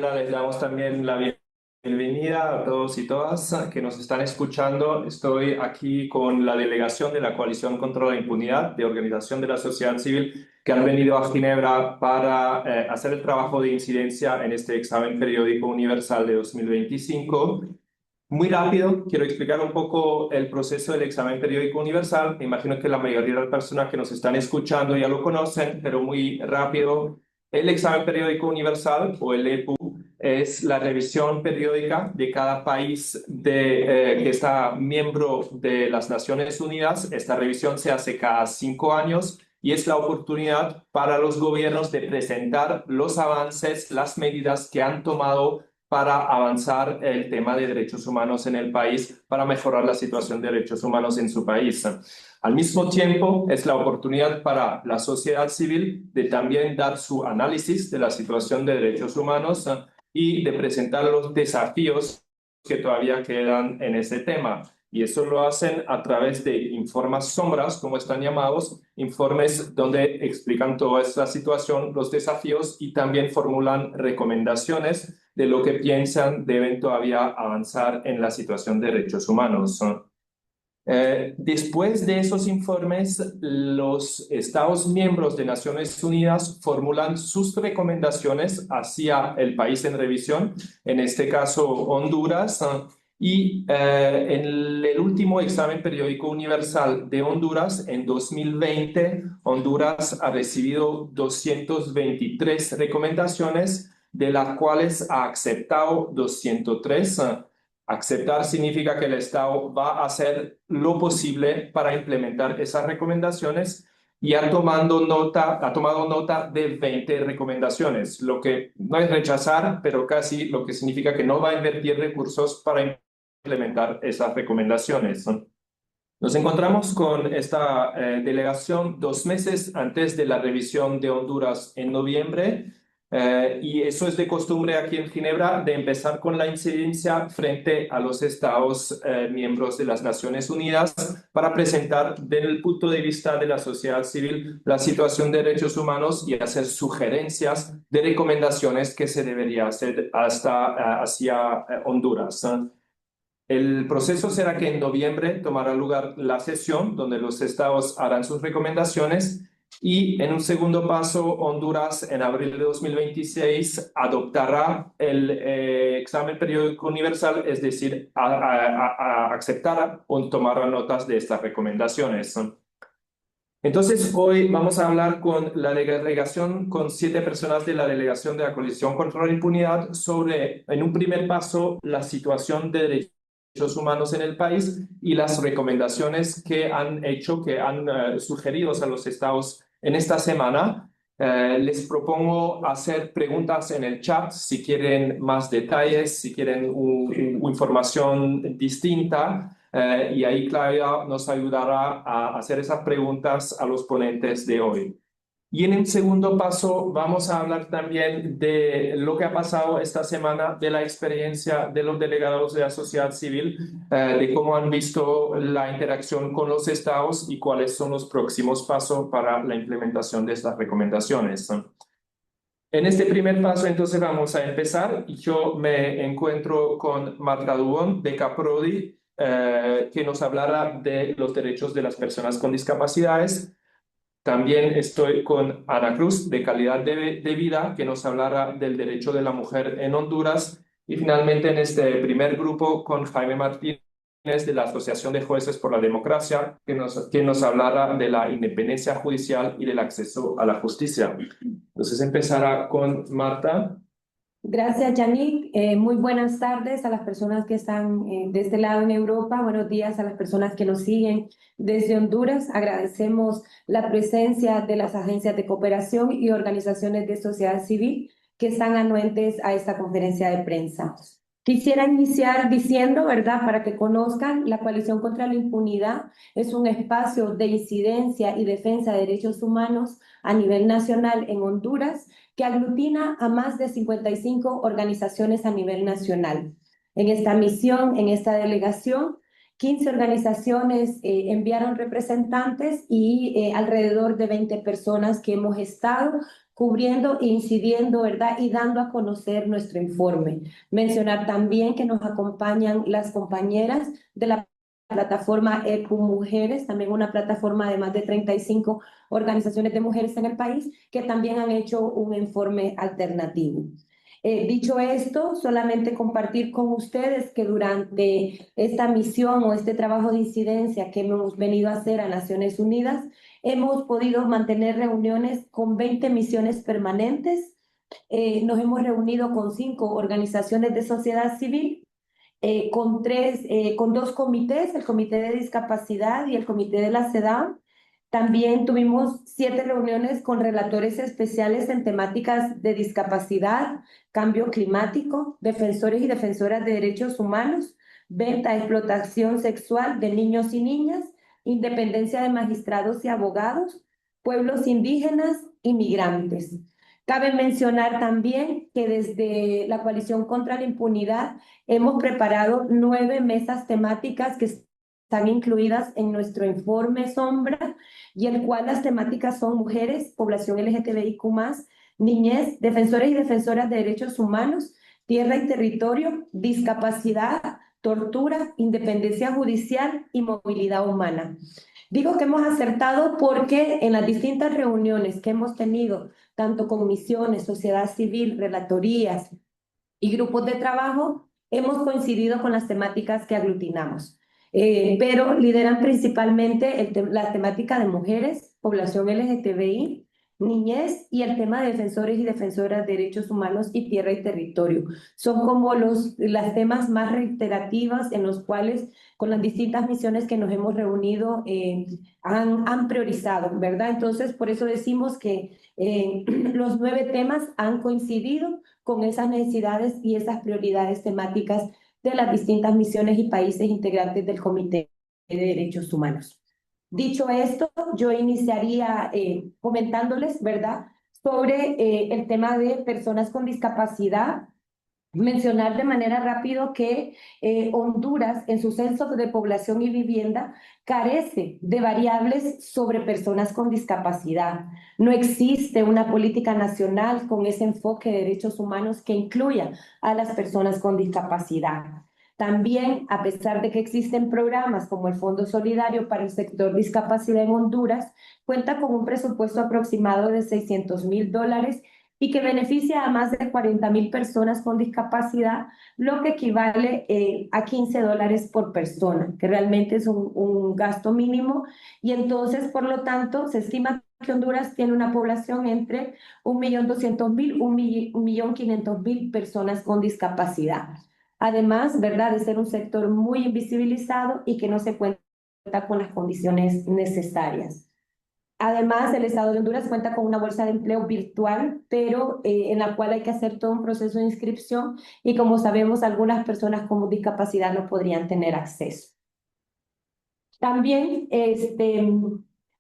Les damos también la bienvenida a todos y todas que nos están escuchando. Estoy aquí con la delegación de la Coalición contra la Impunidad, de Organización de la Sociedad Civil, que han venido a Ginebra para hacer el trabajo de incidencia en este examen periódico universal de 2025. Muy rápido, quiero explicar un poco el proceso del examen periódico universal. Me imagino que la mayoría de las personas que nos están escuchando ya lo conocen, pero muy rápido. El examen periódico universal, o el EPU, es la revisión periódica de cada país que está miembro de las Naciones Unidas. Esta revisión se hace cada 5 años y es la oportunidad para los gobiernos de presentar los avances, las medidas que han tomado para avanzar el tema de derechos humanos en el país, para mejorar la situación de derechos humanos en su país. Al mismo tiempo, es la oportunidad para la sociedad civil de también dar su análisis de la situación de derechos humanos y de presentar los desafíos que todavía quedan en ese tema. Y eso lo hacen a través de informes sombras, como están llamados, informes donde explican toda esta situación, los desafíos y también formulan recomendaciones de lo que piensan deben todavía avanzar en la situación de derechos humanos. Después de esos informes, los Estados miembros de Naciones Unidas formulan sus recomendaciones hacia el país en revisión, en este caso Honduras, en el último examen periódico universal de Honduras, en 2020, Honduras ha recibido 223 recomendaciones, de las cuales ha aceptado 203. Aceptar significa que el Estado va a hacer lo posible para implementar esas recomendaciones y ha tomado nota de 20 recomendaciones, lo que no es rechazar, pero casi lo que significa que no va a invertir recursos para implementar esas recomendaciones. Nos encontramos con esta delegación 2 meses antes de la revisión de Honduras en noviembre. Y eso es de costumbre aquí en Ginebra, de empezar con la incidencia frente a los Estados miembros de las Naciones Unidas para presentar desde el punto de vista de la sociedad civil la situación de derechos humanos y hacer sugerencias de recomendaciones que se debería hacer hacia Honduras. El proceso será que en noviembre tomará lugar la sesión donde los estados harán sus recomendaciones y en un segundo paso Honduras en abril de 2026 adoptará el examen periódico universal, es decir, aceptará o tomará notas de estas recomendaciones. Entonces, hoy vamos a hablar con la delegación, con 7 personas de la delegación de la Coalición contra la Impunidad sobre, en un primer paso, la situación de derechos humanos en el país y las recomendaciones que han hecho, que han sugerido a los estados en esta semana. Les propongo hacer preguntas en el chat si quieren más detalles, si quieren información distinta. Y ahí Claudia nos ayudará a hacer esas preguntas a los ponentes de hoy. Y en el segundo paso vamos a hablar también de lo que ha pasado esta semana, de la experiencia de los delegados de la sociedad civil, de cómo han visto la interacción con los estados y cuáles son los próximos pasos para la implementación de estas recomendaciones. En este primer paso, entonces, vamos a empezar. Yo me encuentro con Marta Dubón de Caprodi, que nos hablará de los derechos de las personas con discapacidades. También estoy con Ana Cruz de Calidad de Vida, que nos hablará del derecho de la mujer en Honduras. Y finalmente, en este primer grupo, con Jaime Martínez de la Asociación de Jueces por la Democracia, que nos hablará de la independencia judicial y del acceso a la justicia. Entonces empezará con Marta. Gracias, Yannick. Muy buenas tardes a las personas que están de este lado en Europa. Buenos días a las personas que nos siguen desde Honduras. Agradecemos la presencia de las agencias de cooperación y organizaciones de sociedad civil que están anuentes a esta conferencia de prensa. Quisiera iniciar diciendo, ¿verdad?, para que conozcan, la Coalición contra la Impunidad es un espacio de incidencia y defensa de derechos humanos a nivel nacional en Honduras, que aglutina a más de 55 organizaciones a nivel nacional. En esta misión, en esta delegación, 15 organizaciones enviaron representantes y alrededor de 20 personas que hemos estado cubriendo e incidiendo, ¿verdad? Y dando a conocer nuestro informe. Mencionar también que nos acompañan las compañeras de la plataforma EPU Mujeres, también una plataforma de más de 35 organizaciones de mujeres en el país, que también han hecho un informe alternativo. Dicho esto, solamente compartir con ustedes que durante esta misión o este trabajo de incidencia que hemos venido a hacer a Naciones Unidas, hemos podido mantener reuniones con 20 misiones permanentes. Nos hemos reunido con 5 organizaciones de sociedad civil, con 2 comités, el Comité de Discapacidad y el Comité de la CEDAW. También tuvimos 7 reuniones con relatores especiales en temáticas de discapacidad, cambio climático, defensores y defensoras de derechos humanos, venta, explotación sexual de niños y niñas, independencia de magistrados y abogados, pueblos indígenas y migrantes. Cabe mencionar también que desde la Coalición contra la Impunidad hemos preparado 9 mesas temáticas que están incluidas en nuestro informe Sombra, y el cual las temáticas son mujeres, población LGTBIQ+, niñez, defensores y defensoras de derechos humanos, tierra y territorio, discapacidad, tortura, independencia judicial y movilidad humana. Digo que hemos acertado porque en las distintas reuniones que hemos tenido, tanto con misiones, sociedad civil, relatorías y grupos de trabajo, hemos coincidido con las temáticas que aglutinamos. Pero lideran principalmente la temática de mujeres, población LGTBI, niñez y el tema de defensores y defensoras de derechos humanos y tierra y territorio. Son como las temas más reiterativas en los cuales con las distintas misiones que nos hemos reunido han priorizado, ¿verdad? Entonces, por eso decimos que los 9 temas han coincidido con esas necesidades y esas prioridades temáticas de las distintas misiones y países integrantes del Comité de Derechos Humanos. Dicho esto, yo iniciaría comentándoles, ¿verdad?, sobre el tema de personas con discapacidad. Mencionar de manera rápido que Honduras, en su censo de población y vivienda, carece de variables sobre personas con discapacidad. No existe una política nacional con ese enfoque de derechos humanos que incluya a las personas con discapacidad. También, a pesar de que existen programas como el Fondo Solidario para el sector discapacidad en Honduras, cuenta con un presupuesto aproximado de $600,000 y que beneficia a más de 40,000 personas con discapacidad, lo que equivale a $15 por persona, que realmente es un gasto mínimo, y entonces, por lo tanto, se estima que Honduras tiene una población entre 1.200.000 y 1.500.000 personas con discapacidad. Además, ¿verdad?, de ser un sector muy invisibilizado y que no se cuenta con las condiciones necesarias. Además, el Estado de Honduras cuenta con una bolsa de empleo virtual, pero en la cual hay que hacer todo un proceso de inscripción y, como sabemos, algunas personas con discapacidad no podrían tener acceso. También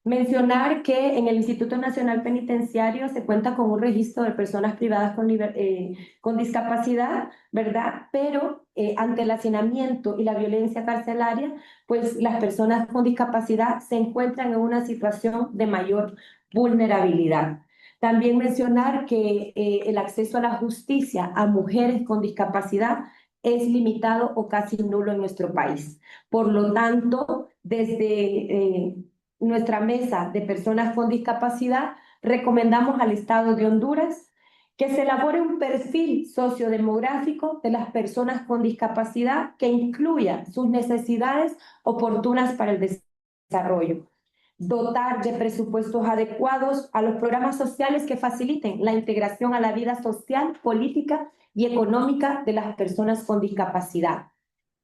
mencionar que en el Instituto Nacional Penitenciario se cuenta con un registro de personas privadas con discapacidad, ¿verdad? Pero ante el hacinamiento y la violencia carcelaria, pues las personas con discapacidad se encuentran en una situación de mayor vulnerabilidad. También mencionar que el acceso a la justicia a mujeres con discapacidad es limitado o casi nulo en nuestro país. Por lo tanto, desde nuestra mesa de personas con discapacidad, recomendamos al Estado de Honduras que se elabore un perfil sociodemográfico de las personas con discapacidad que incluya sus necesidades oportunas para el desarrollo. Dotar de presupuestos adecuados a los programas sociales que faciliten la integración a la vida social, política y económica de las personas con discapacidad.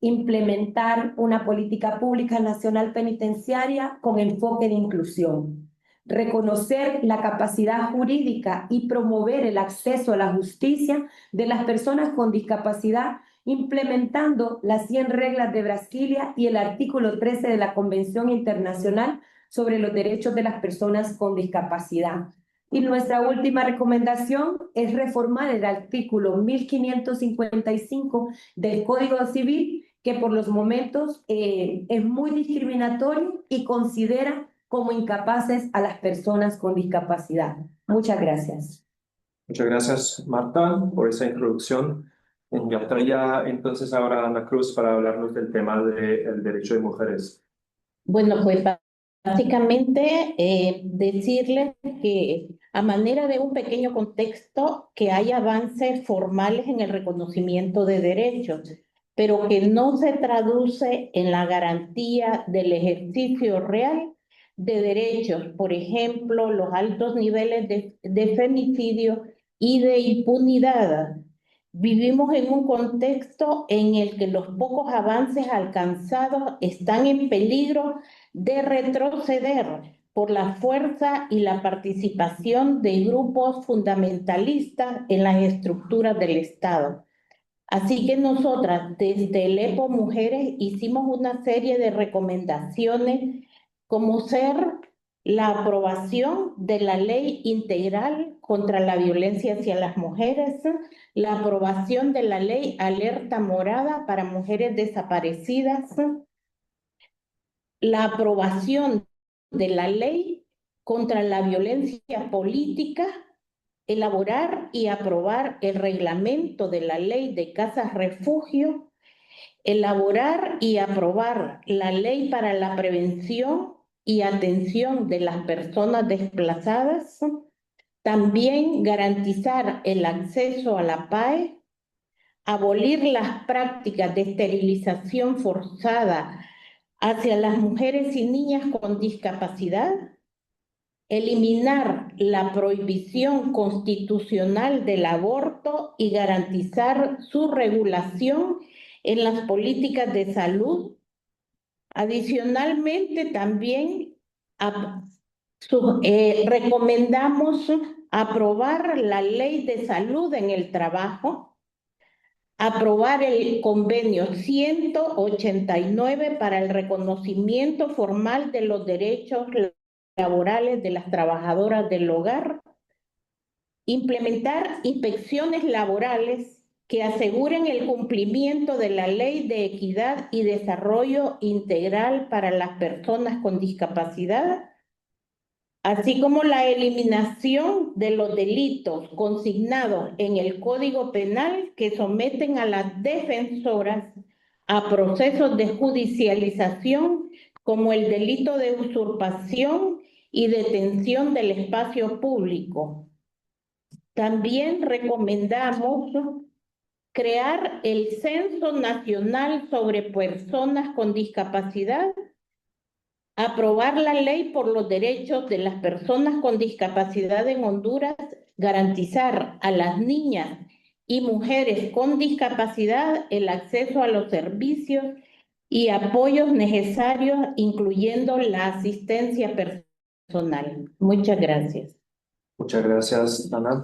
Implementar una política pública nacional penitenciaria con enfoque de inclusión. Reconocer la capacidad jurídica y promover el acceso a la justicia de las personas con discapacidad, implementando las 100 reglas de Brasilia y el artículo 13 de la Convención Internacional sobre los Derechos de las Personas con Discapacidad. Y nuestra última recomendación es reformar el artículo 1555 del Código Civil, que por los momentos es muy discriminatorio y considera como incapaces a las personas con discapacidad. Muchas gracias. Muchas gracias, Marta, por esa introducción. Ya entonces ahora a Ana Cruz para hablarnos del tema del derecho de mujeres. Bueno, pues básicamente decirles que a manera de un pequeño contexto que hay avances formales en el reconocimiento de derechos, pero que no se traduce en la garantía del ejercicio real de derechos, por ejemplo, los altos niveles de femicidio y de impunidad. Vivimos en un contexto en el que los pocos avances alcanzados están en peligro de retroceder por la fuerza y la participación de grupos fundamentalistas en las estructuras del Estado. Así que nosotras, desde el EPO Mujeres, hicimos una serie de recomendaciones como ser la aprobación de la Ley Integral contra la Violencia hacia las Mujeres, la aprobación de la Ley Alerta Morada para Mujeres Desaparecidas, la aprobación de la Ley contra la Violencia Política, elaborar y aprobar el reglamento de la Ley de Casas Refugio, elaborar y aprobar la Ley para la Prevención y Atención de las Personas Desplazadas, también garantizar el acceso a la PAE, abolir las prácticas de esterilización forzada hacia las mujeres y niñas con discapacidad, eliminar la prohibición constitucional del aborto y garantizar su regulación en las políticas de salud. Adicionalmente, también recomendamos aprobar la Ley de Salud en el Trabajo, aprobar el convenio 189 para el reconocimiento formal de los derechos laborales de las trabajadoras del hogar, implementar inspecciones laborales que aseguren el cumplimiento de la Ley de Equidad y Desarrollo Integral para las personas con discapacidad, así como la eliminación de los delitos consignados en el Código Penal que someten a las defensoras a procesos de judicialización como el delito de usurpación y detención del espacio público. También recomendamos crear el Censo Nacional sobre Personas con Discapacidad, aprobar la ley por los derechos de las personas con discapacidad en Honduras, garantizar a las niñas y mujeres con discapacidad el acceso a los servicios y apoyos necesarios, incluyendo la asistencia personal. Muchas gracias. Muchas gracias, Ana.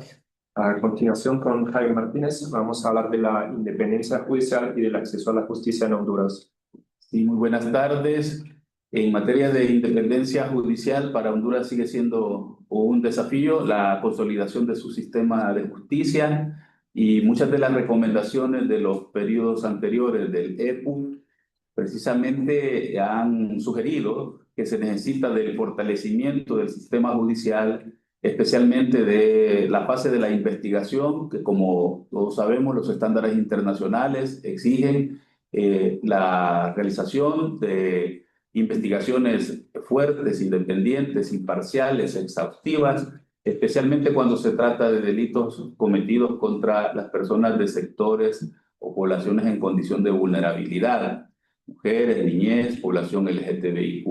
A continuación, con Jaime Martínez, vamos a hablar de la independencia judicial y del acceso a la justicia en Honduras. Sí, muy buenas tardes. En materia de independencia judicial, para Honduras sigue siendo un desafío la consolidación de su sistema de justicia, y muchas de las recomendaciones de los periodos anteriores del EPU precisamente han sugerido que se necesita del fortalecimiento del sistema judicial, especialmente de la fase de la investigación, que como todos sabemos, los estándares internacionales exigen la realización de investigaciones fuertes, independientes, imparciales, exhaustivas, especialmente cuando se trata de delitos cometidos contra las personas de sectores o poblaciones en condición de vulnerabilidad, mujeres, niñez, población LGTBIQ+,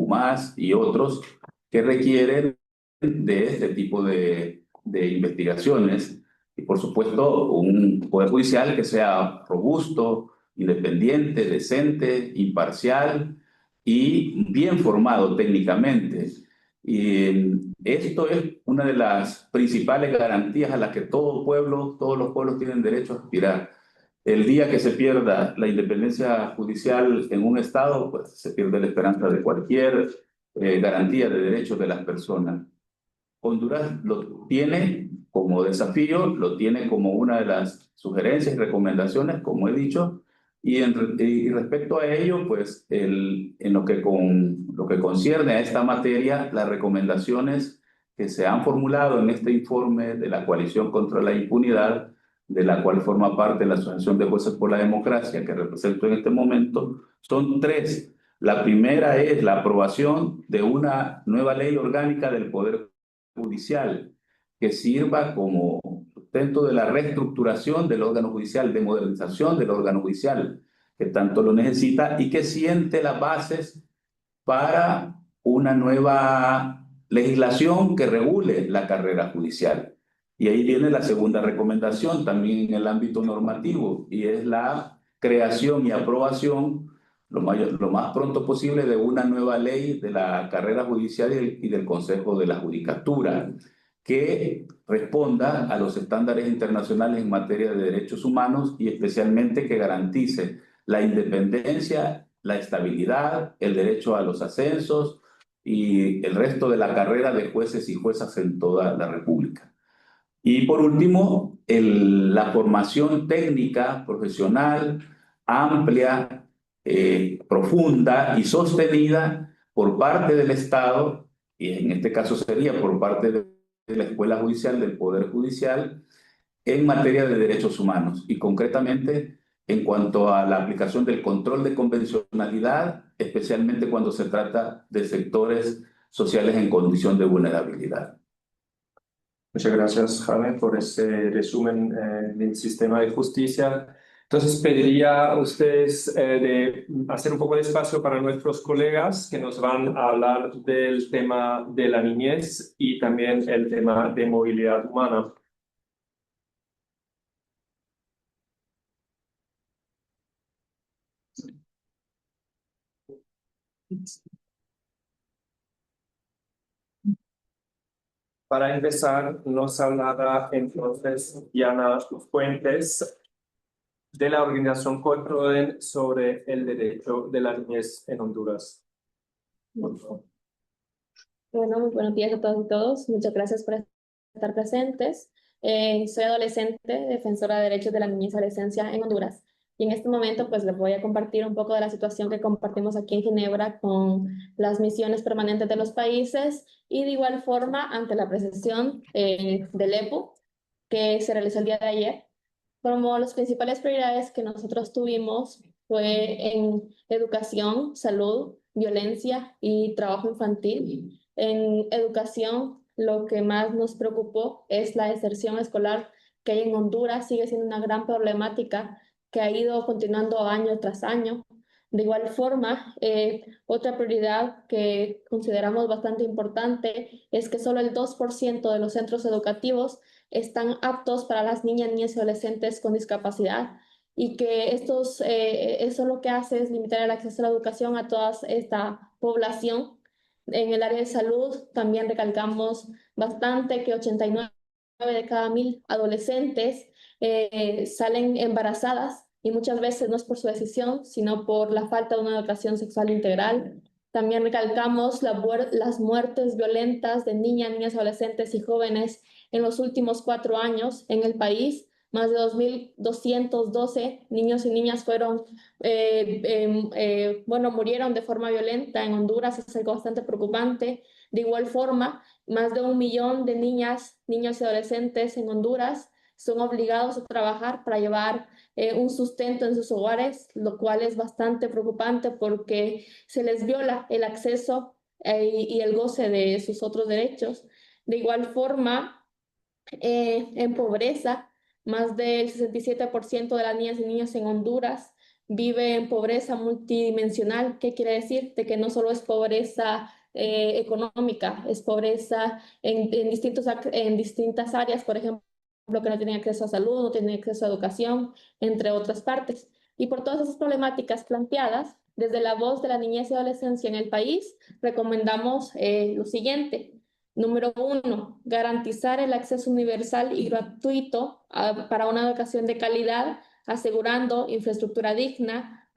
y otros que requieren de este tipo de investigaciones. Y por supuesto, un poder judicial que sea robusto, independiente, decente, imparcial y bien formado técnicamente. Y esto es una de las principales garantías a las que todo pueblo, todos los pueblos tienen derecho a aspirar. El día que se pierda la independencia judicial en un estado, pues se pierde la esperanza de cualquier garantía de derechos de las personas. Honduras lo tiene como desafío, lo tiene como una de las sugerencias y recomendaciones, como he dicho, Y respecto a ello, pues en lo que concierne a esta materia, las recomendaciones que se han formulado en este informe de la Coalición contra la Impunidad, de la cual forma parte la Asociación de Jueces por la Democracia, que represento en este momento, son tres. La primera es la aprobación de una nueva ley orgánica del Poder Judicial que sirva como sustento de la reestructuración del órgano judicial, de modernización del órgano judicial, que tanto lo necesita y que siente las bases para una nueva legislación que regule la carrera judicial. Y ahí viene la segunda recomendación, también en el ámbito normativo, y es la creación y aprobación lo más pronto posible de una nueva ley de la carrera judicial y del Consejo de la Judicatura, que responda a los estándares internacionales en materia de derechos humanos y especialmente que garantice la independencia, la estabilidad, el derecho a los ascensos y el resto de la carrera de jueces y juezas en toda la República. Y por último, la formación técnica, profesional, amplia, profunda y sostenida por parte del Estado, y en este caso sería por parte de la Escuela Judicial, del Poder Judicial, en materia de derechos humanos y concretamente en cuanto a la aplicación del control de convencionalidad, especialmente cuando se trata de sectores sociales en condición de vulnerabilidad. Muchas gracias, Jaime, por ese resumen del sistema de justicia. Entonces, pediría a ustedes de hacer un poco de espacio para nuestros colegas que nos van a hablar del tema de la niñez y también el tema de movilidad humana. Para empezar, nos hablará entonces Diana Fuentes de la organización COEPRODEN sobre el derecho de la niñez en Honduras. Por favor. Bueno, muy buenos días a todos y todos. Muchas gracias por estar presentes. Soy adolescente, defensora de derechos de la niñez y adolescencia en Honduras. Y en este momento, pues les voy a compartir un poco de la situación que compartimos aquí en Ginebra con las misiones permanentes de los países y de igual forma ante la apreciación del EPU que se realizó el día de ayer. Como las principales prioridades que nosotros tuvimos fue en educación, salud, violencia y trabajo infantil. En educación, lo que más nos preocupó es la deserción escolar que hay en Honduras. Sigue siendo una gran problemática que ha ido continuando año tras año. De igual forma, otra prioridad que consideramos bastante importante es que solo el 2% de los centros educativos están aptos para las niñas, niñas y adolescentes con discapacidad y que eso lo que hace es limitar el acceso a la educación a toda esta población. En el área de salud también recalcamos bastante que 89 de cada 1000 adolescentes salen embarazadas y muchas veces no es por su decisión, sino por la falta de una educación sexual integral. También recalcamos las muertes violentas de niñas, niñas, adolescentes y jóvenes en los últimos 4 años en el país. Más de 2.212 niños y niñas murieron de forma violenta en Honduras. Es algo bastante preocupante. De igual forma, más de 1 millón de niñas, niños y adolescentes en Honduras son obligados a trabajar para llevar un sustento en sus hogares, lo cual es bastante preocupante porque se les viola el acceso y el goce de sus otros derechos. De igual forma, en pobreza, más del 67% de las niñas y niños en Honduras vive en pobreza multidimensional. ¿Qué quiere decir? De que no solo es pobreza económica, es pobreza en distintas áreas, por ejemplo, que no tienen acceso a salud, no tienen acceso a educación, entre otras partes. Y por todas esas problemáticas planteadas, desde la voz de la niñez y adolescencia en el país, recomendamos lo siguiente. Número 1, garantizar el acceso universal y gratuito para una educación de calidad, asegurando infraestructura digna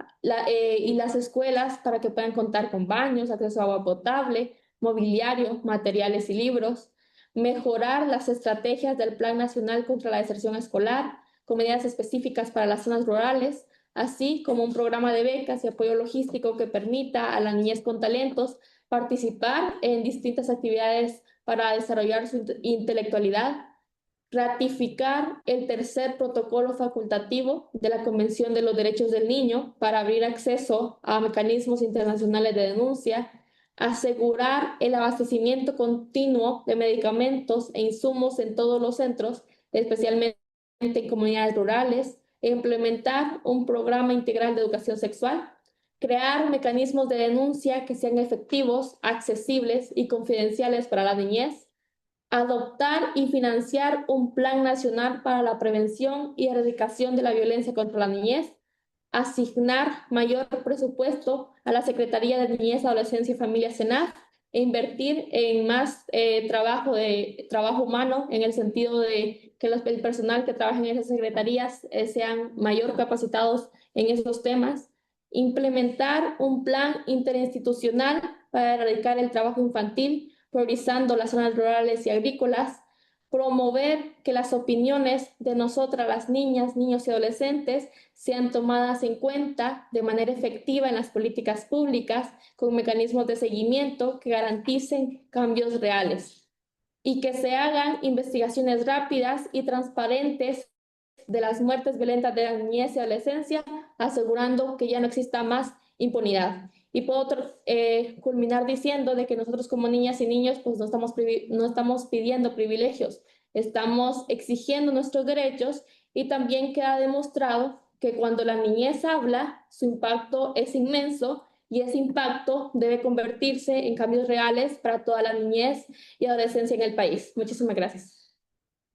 y las escuelas para que puedan contar con baños, acceso a agua potable, mobiliario, materiales y libros. Mejorar las estrategias del Plan Nacional contra la Deserción Escolar con medidas específicas para las zonas rurales, así como un programa de becas y apoyo logístico que permita a la niñez con talentos participar en distintas actividades para desarrollar su intelectualidad, ratificar el tercer protocolo facultativo de la Convención de los Derechos del Niño para abrir acceso a mecanismos internacionales de denuncia, asegurar el abastecimiento continuo de medicamentos e insumos en todos los centros, especialmente en comunidades rurales, e implementar un programa integral de educación sexual, crear mecanismos de denuncia que sean efectivos, accesibles y confidenciales para la niñez, adoptar y financiar un plan nacional para la prevención y erradicación de la violencia contra la niñez, asignar mayor presupuesto a la Secretaría de Niñez, Adolescencia y Familia SENAF e invertir en más trabajo humano en el sentido de que el personal que trabaja en esas secretarías sean mayor capacitados en esos temas, implementar un plan interinstitucional para erradicar el trabajo infantil, priorizando las zonas rurales y agrícolas, promover que las opiniones de nosotras, las niñas, niños y adolescentes, sean tomadas en cuenta de manera efectiva en las políticas públicas con mecanismos de seguimiento que garanticen cambios reales y que se hagan investigaciones rápidas y transparentes de las muertes violentas de la niñez y adolescencia, asegurando que ya no exista más impunidad. Y puedo culminar diciendo de que nosotros como niñas y niños pues no estamos pidiendo privilegios, estamos exigiendo nuestros derechos y también queda demostrado que cuando la niñez habla, su impacto es inmenso y ese impacto debe convertirse en cambios reales para toda la niñez y adolescencia en el país. Muchísimas gracias.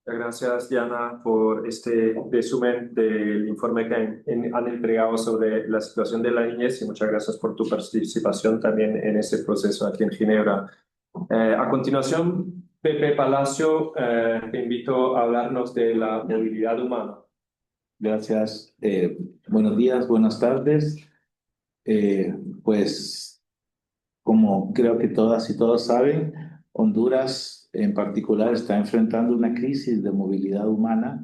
Gracias, Diana, por este resumen del informe que han entregado sobre la situación de la niñez y muchas gracias por tu participación también en este proceso aquí en Ginebra. A continuación, Pepe Palacio, te invito a hablarnos de la movilidad humana. Gracias. Buenos días, buenas tardes. Pues, como creo que todas y todos saben, Honduras en particular está enfrentando una crisis de movilidad humana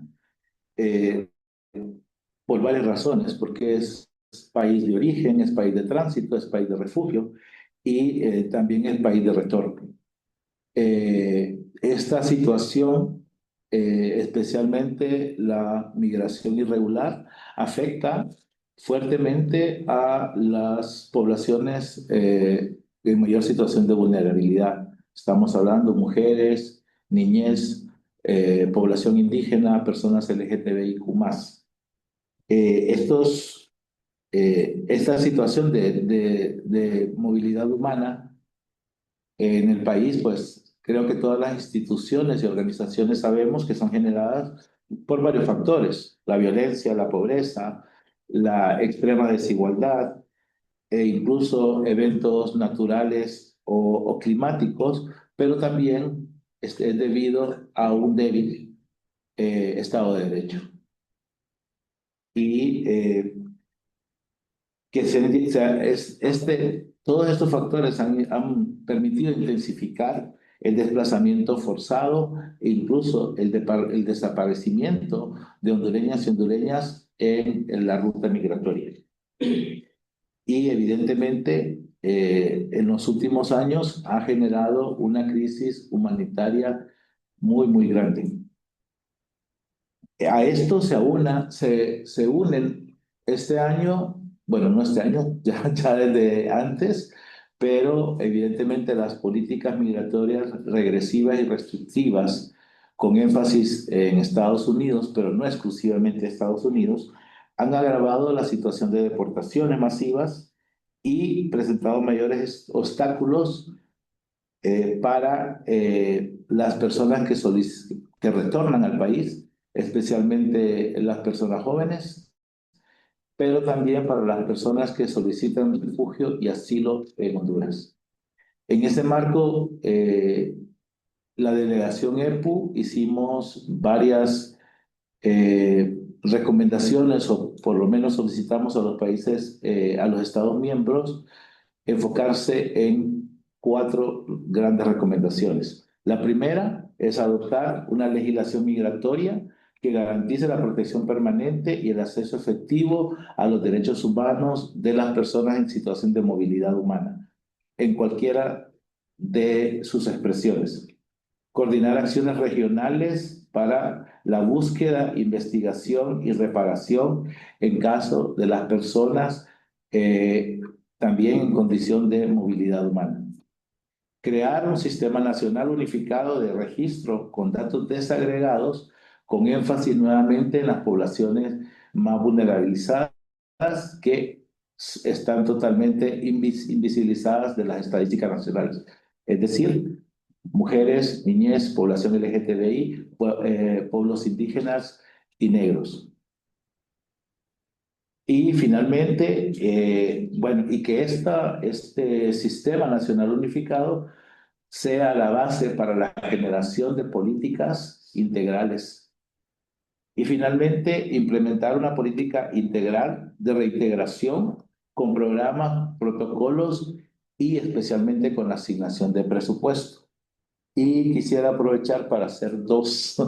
por varias razones, porque es país de origen, es país de tránsito, es país de refugio y también es país de retorno. Esta situación, especialmente la migración irregular, afecta fuertemente a las poblaciones en mayor situación de vulnerabilidad. Estamos hablando de mujeres, niñez, población indígena, personas LGTBIQ+. Esta situación de movilidad humana en el país, pues creo que todas las instituciones y organizaciones sabemos que son generadas por varios factores: la violencia, la pobreza, la extrema desigualdad e incluso eventos naturales o climáticos, pero también es debido a un débil Estado de Derecho. Y todos estos factores han permitido intensificar el desplazamiento forzado e incluso el desaparecimiento de hondureñas y hondureñas en la ruta migratoria. Y evidentemente en los últimos años ha generado una crisis humanitaria muy, muy grande. A esto se unen este año, bueno, no este año, ya desde antes, pero evidentemente las políticas migratorias regresivas y restrictivas, con énfasis en Estados Unidos, pero no exclusivamente Estados Unidos, han agravado la situación de deportaciones masivas y presentado mayores obstáculos para las personas que retornan al país, especialmente las personas jóvenes, pero también para las personas que solicitan refugio y asilo en Honduras. En ese marco, la delegación EPU hicimos varias recomendaciones, o por lo menos solicitamos a los países, a los Estados miembros, enfocarse en 4 grandes recomendaciones. La primera es adoptar una legislación migratoria que garantice la protección permanente y el acceso efectivo a los derechos humanos de las personas en situación de movilidad humana, en cualquiera de sus expresiones. Coordinar acciones regionales para la búsqueda, investigación y reparación en caso de las personas también en condición de movilidad humana. Crear un sistema nacional unificado de registro con datos desagregados, con énfasis nuevamente en las poblaciones más vulnerabilizadas que están totalmente invisibilizadas de las estadísticas nacionales. Es decir, mujeres, niñez, población LGTBI, pueblos indígenas y negros. Y finalmente, bueno, y que este sistema nacional unificado sea la base para la generación de políticas integrales. Y finalmente, implementar una política integral de reintegración con programas, protocolos y especialmente con la asignación de presupuesto. Y quisiera aprovechar para hacer dos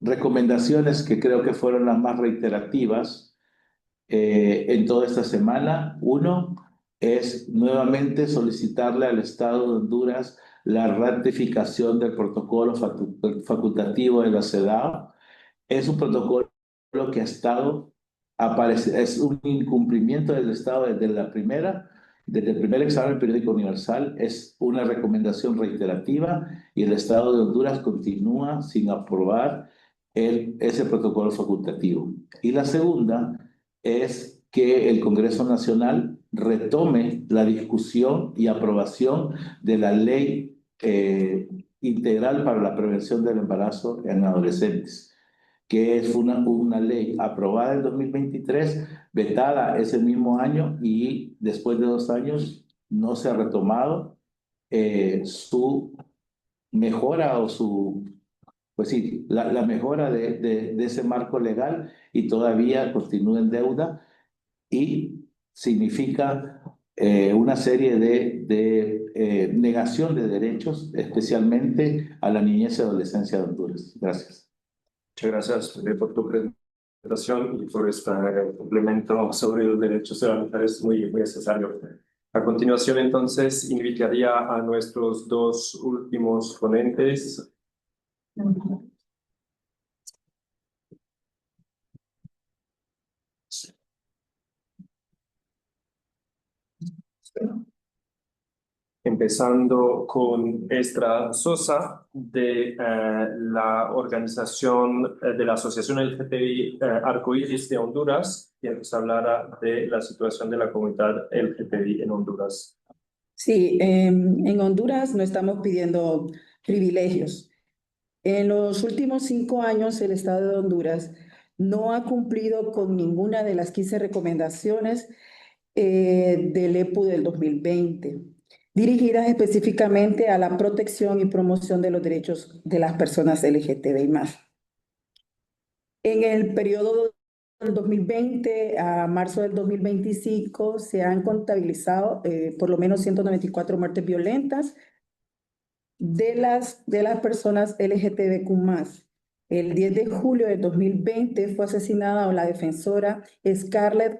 recomendaciones que creo que fueron las más reiterativas en toda esta semana. Uno es nuevamente solicitarle al Estado de Honduras la ratificación del protocolo facultativo de la CEDAW. Es un protocolo que ha estado es un incumplimiento del Estado desde el primer examen periódico universal. Es una recomendación reiterativa y el Estado de Honduras continúa sin aprobar ese protocolo facultativo. Y la segunda es que el Congreso Nacional retome la discusión y aprobación de la ley integral para la prevención del embarazo en adolescentes, que es una ley aprobada en 2023, vetada ese mismo año y después de 2 años no se ha retomado su mejora o pues sí, la mejora de ese marco legal, y todavía continúa en deuda y significa una serie de negación de derechos, especialmente a la niñez y adolescencia de Honduras. Gracias. Muchas gracias por tu presentación y por este complemento sobre los derechos de la mujer. Es muy necesario. A continuación, entonces, invitaría a nuestros dos últimos ponentes. Empezando con Estra Sosa de la organización de la Asociación LGTBI Arcoíris de Honduras, que nos hablará de la situación de la comunidad LGTBI en Honduras. Sí, en Honduras no estamos pidiendo privilegios. En los últimos 5 años, el Estado de Honduras no ha cumplido con ninguna de las 15 recomendaciones del EPU del 2020, dirigidas específicamente a la protección y promoción de los derechos de las personas LGTBI+. En el periodo del 2020 a marzo del 2025 se han contabilizado por lo menos 194 muertes violentas de las personas LGTBQ+. El 10 de julio del 2020 fue asesinada la defensora Scarlett,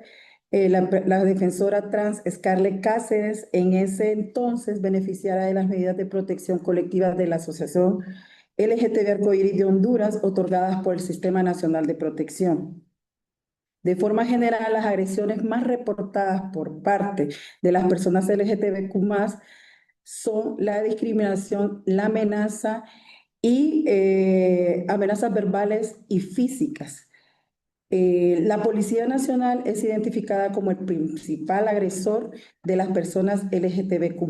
la defensora trans Scarlett Cáceres, en ese entonces beneficiaria de las medidas de protección colectiva de la Asociación LGTB Arcoíris de Honduras, otorgadas por el Sistema Nacional de Protección. De forma general, las agresiones más reportadas por parte de las personas LGTBQ+, son la discriminación, la amenaza y amenazas verbales y físicas. La Policía Nacional es identificada como el principal agresor de las personas LGTBQ+.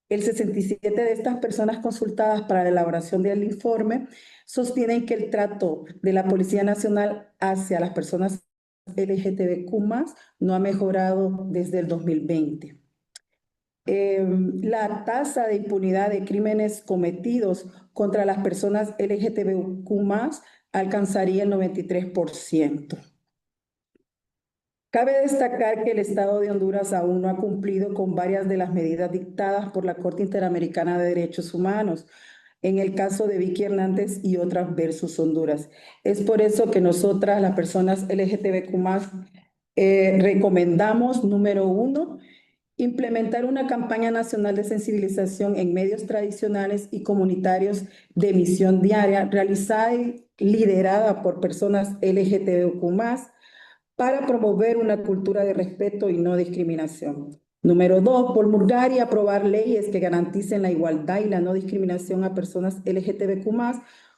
El 67 de estas personas consultadas para la elaboración del informe sostienen que el trato de la Policía Nacional hacia las personas LGTBQ+ no ha mejorado desde el 2020. La tasa de impunidad de crímenes cometidos contra las personas LGTBQ+ alcanzaría el 93%. Cabe destacar que el Estado de Honduras aún no ha cumplido con varias de las medidas dictadas por la Corte Interamericana de Derechos Humanos, en el caso de Vicky Hernández y otras versus Honduras. Es por eso que nosotras, las personas LGTBQ+, recomendamos, número 1, implementar una campaña nacional de sensibilización en medios tradicionales y comunitarios de emisión diaria, realizada y liderada por personas LGTBQ+, para promover una cultura de respeto y no discriminación. Número 2, promulgar y aprobar leyes que garanticen la igualdad y la no discriminación a personas LGTBQ+,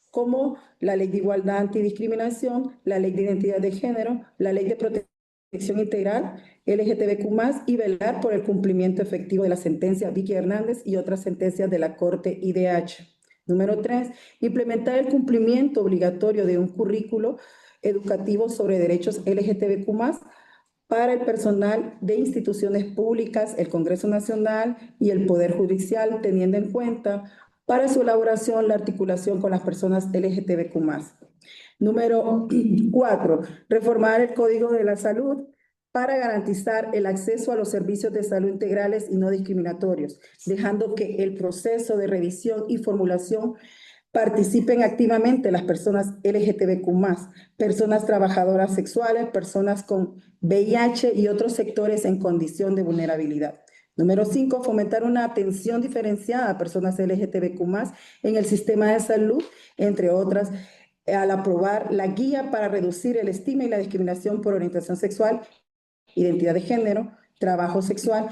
como la Ley de Igualdad Antidiscriminación, la Ley de Identidad de Género, la Ley de Protección Integral LGTBQ+, y velar por el cumplimiento efectivo de la sentencia Vicky Hernández y otras sentencias de la Corte IDH. Número 3, implementar el cumplimiento obligatorio de un currículo educativo sobre derechos LGTBQ+, para el personal de instituciones públicas, el Congreso Nacional y el Poder Judicial, teniendo en cuenta para su elaboración la articulación con las personas LGTBQ+. Número 4, reformar el Código de la Salud para garantizar el acceso a los servicios de salud integrales y no discriminatorios, dejando que el proceso de revisión y formulación participen activamente las personas LGTBQ+, personas trabajadoras sexuales, personas con VIH y otros sectores en condición de vulnerabilidad. Número 5, fomentar una atención diferenciada a personas LGTBQ+, en el sistema de salud, entre otras, al aprobar la guía para reducir el estigma y la discriminación por orientación sexual, identidad de género, trabajo sexual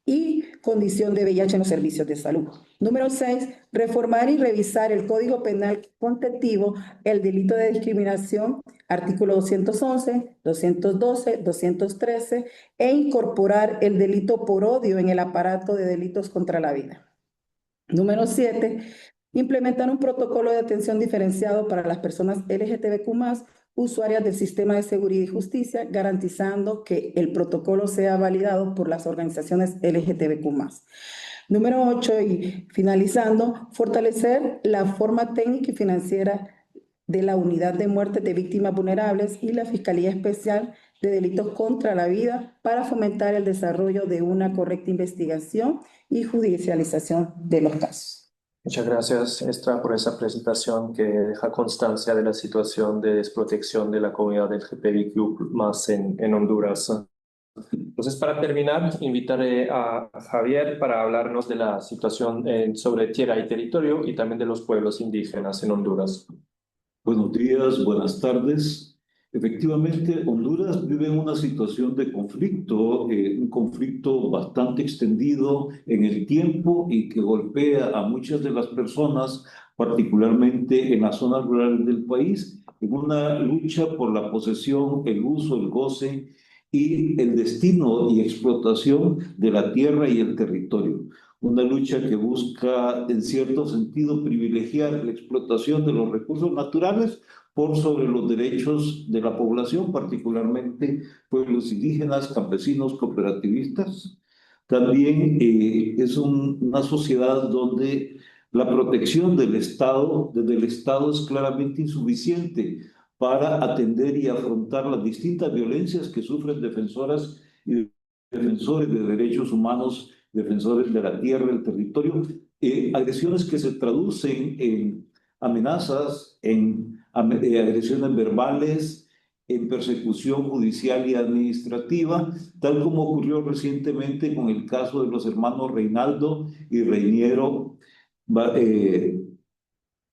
y condición de VIH en los servicios de salud. Número 6, reformar y revisar el Código Penal contemplativo, el delito de discriminación, artículo 211, 212, 213, e incorporar el delito por odio en el aparato de delitos contra la vida. Número 7, implementar un protocolo de atención diferenciado para las personas LGTBQ+, usuarias del sistema de seguridad y justicia, garantizando que el protocolo sea validado por las organizaciones LGTBQ+. Número 8, y finalizando, fortalecer la forma técnica y financiera de la Unidad de Muertes de Víctimas Vulnerables y la Fiscalía Especial de Delitos contra la Vida para fomentar el desarrollo de una correcta investigación y judicialización de los casos. Muchas gracias, Estra, por esa presentación que deja constancia de la situación de desprotección de la comunidad LGBTQ+ en Honduras. Entonces, para terminar, invitaré a Javier para hablarnos de la situación sobre tierra y territorio y también de los pueblos indígenas en Honduras. Buenos días, buenas tardes. Efectivamente, Honduras vive en una situación de conflicto, un conflicto bastante extendido en el tiempo y que golpea a muchas de las personas, particularmente en las zonas rurales del país, en una lucha por la posesión, el uso, el goce y el destino y explotación de la tierra y el territorio. Una lucha que busca, en cierto sentido, privilegiar la explotación de los recursos naturales por sobre los derechos de la población, particularmente pueblos indígenas, campesinos, cooperativistas. También es una sociedad donde la protección del Estado, desde el Estado, es claramente insuficiente para atender y afrontar las distintas violencias que sufren defensoras y defensores de derechos humanos, defensores de la tierra, el territorio, agresiones que se traducen en amenazas, en agresiones verbales, en persecución judicial y administrativa, tal como ocurrió recientemente con el caso de los hermanos Reinaldo y Reiniero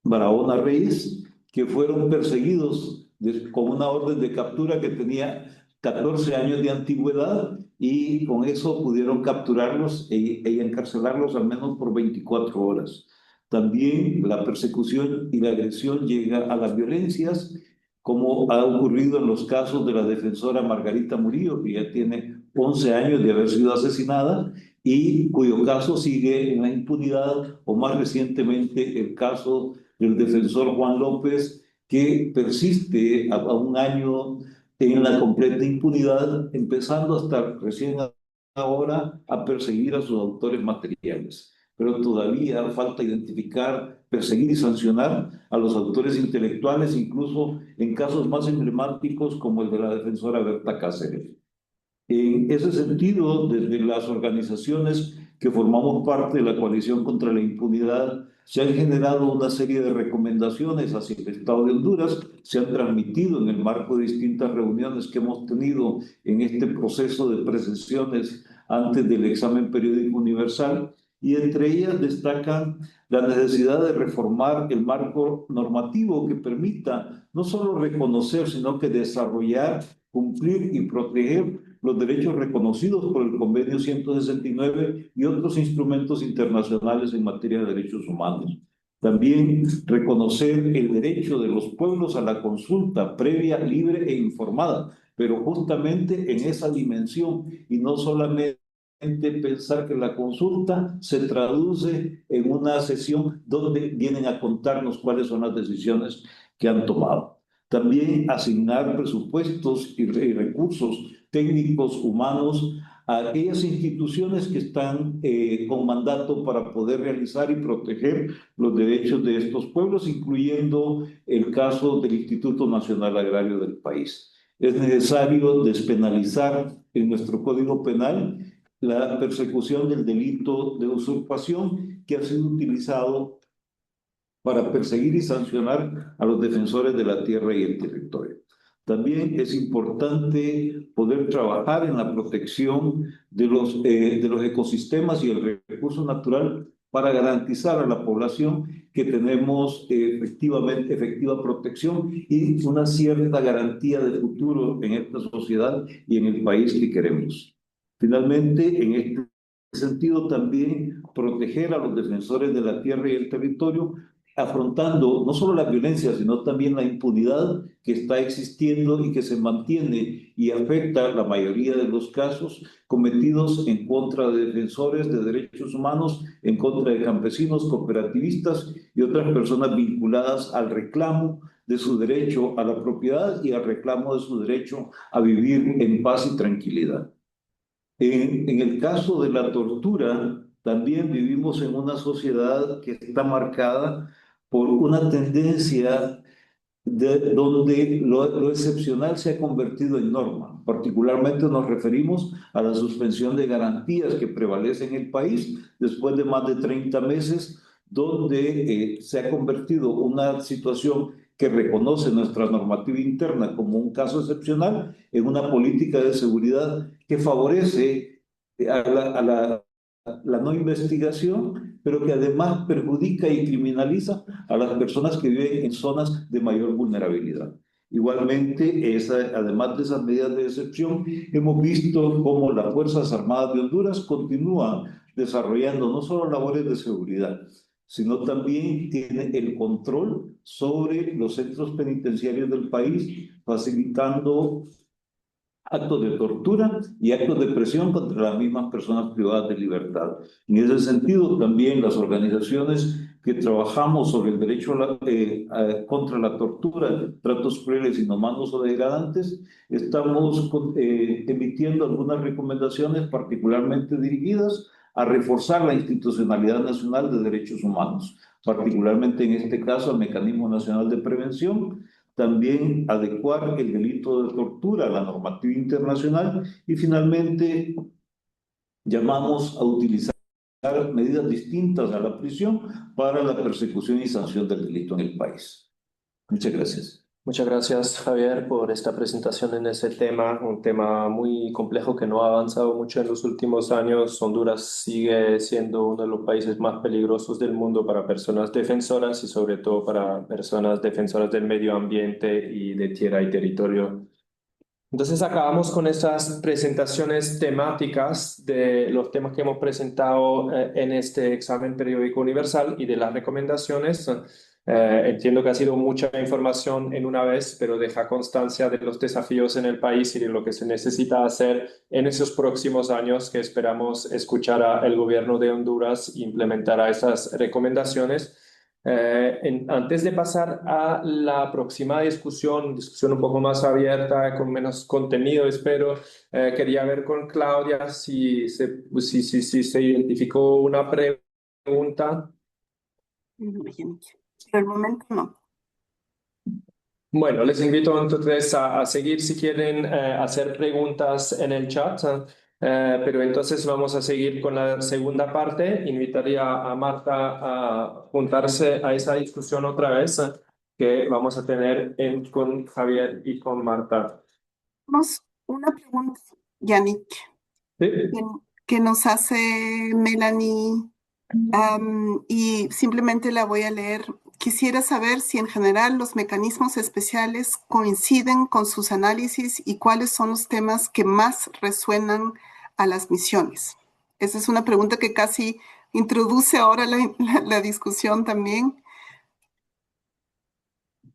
Barahona Reyes, que fueron perseguidos con una orden de captura que tenía 14 años de antigüedad, y con eso pudieron capturarlos e encarcelarlos al menos por 24 horas. También la persecución y la agresión llega a las violencias, como ha ocurrido en los casos de la defensora Margarita Murillo, que ya tiene 11 años de haber sido asesinada y cuyo caso sigue en la impunidad, o más recientemente el caso del defensor Juan López, que persiste a un año en la completa impunidad, empezando hasta recién ahora a perseguir a sus autores materiales. Pero todavía falta identificar, perseguir y sancionar a los autores intelectuales, incluso en casos más emblemáticos como el de la defensora Berta Cáceres. En ese sentido, desde las organizaciones que formamos parte de la coalición contra la impunidad, se han generado una serie de recomendaciones hacia el Estado de Honduras, se han transmitido en el marco de distintas reuniones que hemos tenido en este proceso de presesiones antes del examen periódico universal, y entre ellas destacan la necesidad de reformar el marco normativo que permita no solo reconocer, sino que desarrollar, cumplir y proteger los derechos reconocidos por el Convenio 169 y otros instrumentos internacionales en materia de derechos humanos. También reconocer el derecho de los pueblos a la consulta previa, libre e informada, pero justamente en esa dimensión y no solamente pensar que la consulta se traduce en una sesión donde vienen a contarnos cuáles son las decisiones que han tomado. También asignar presupuestos y recursos técnicos humanos a aquellas instituciones que están con mandato para poder realizar y proteger los derechos de estos pueblos, incluyendo el caso del Instituto Nacional Agrario del país. Es necesario despenalizar en nuestro Código Penal la persecución del delito de usurpación que ha sido utilizado para perseguir y sancionar a los defensores de la tierra y el territorio. También es importante poder trabajar en la protección de los ecosistemas y el recurso natural para garantizar a la población que tenemos efectiva protección y una cierta garantía de futuro en esta sociedad y en el país que queremos. Finalmente, en este sentido, también proteger a los defensores de la tierra y el territorio, afrontando no solo la violencia, sino también la impunidad que está existiendo y que se mantiene y afecta la mayoría de los casos cometidos en contra de defensores de derechos humanos, en contra de campesinos, cooperativistas y otras personas vinculadas al reclamo de su derecho a la propiedad y al reclamo de su derecho a vivir en paz y tranquilidad. En el caso de la tortura, también vivimos en una sociedad que está marcada por una tendencia donde lo excepcional se ha convertido en norma. Particularmente nos referimos a la suspensión de garantías que prevalece en el país después de más de 30 meses, donde se ha convertido una situación que reconoce nuestra normativa interna como un caso excepcional en una política de seguridad que favorece a la no investigación, pero que además perjudica y criminaliza a las personas que viven en zonas de mayor vulnerabilidad. Igualmente, además de esas medidas de excepción, hemos visto cómo las Fuerzas Armadas de Honduras continúan desarrollando no solo labores de seguridad, sino también tiene el control sobre los centros penitenciarios del país, facilitando actos de tortura y actos de presión contra las mismas personas privadas de libertad. En ese sentido, también las organizaciones que trabajamos sobre el derecho contra la tortura, tratos crueles, inhumanos o degradantes, estamos emitiendo algunas recomendaciones particularmente dirigidas a reforzar la institucionalidad nacional de derechos humanos, particularmente en este caso al Mecanismo Nacional de Prevención, también adecuar el delito de tortura a la normativa internacional y finalmente llamamos a utilizar medidas distintas a la prisión para la persecución y sanción del delito en el país. Muchas gracias. Muchas gracias, Javier, por esta presentación en ese tema, un tema muy complejo que no ha avanzado mucho en los últimos años. Honduras sigue siendo uno de los países más peligrosos del mundo para personas defensoras y sobre todo para personas defensoras del medio ambiente y de tierra y territorio. Entonces acabamos con estas presentaciones temáticas de los temas que hemos presentado en este examen periódico universal y de las recomendaciones. Entiendo que ha sido mucha información en una vez, pero deja constancia de los desafíos en el país y de lo que se necesita hacer en esos próximos años, que esperamos escuchar al gobierno de Honduras implementar esas recomendaciones. Antes de pasar a la próxima discusión un poco más abierta, con menos contenido, espero, quería ver con Claudia si se identificó una pregunta. Por el momento no. Bueno, les invito entonces a seguir si quieren hacer preguntas en el chat. Pero entonces vamos a seguir con la segunda parte. Invitaría a Marta a juntarse a esa discusión otra vez que vamos a tener con Javier y con Marta. Tenemos una pregunta, Yannick, ¿Sí? que nos hace Melanie, y simplemente la voy a leer. Quisiera saber si en general los mecanismos especiales coinciden con sus análisis y cuáles son los temas que más resuenan a las misiones. Esa es una pregunta que casi introduce ahora la discusión también.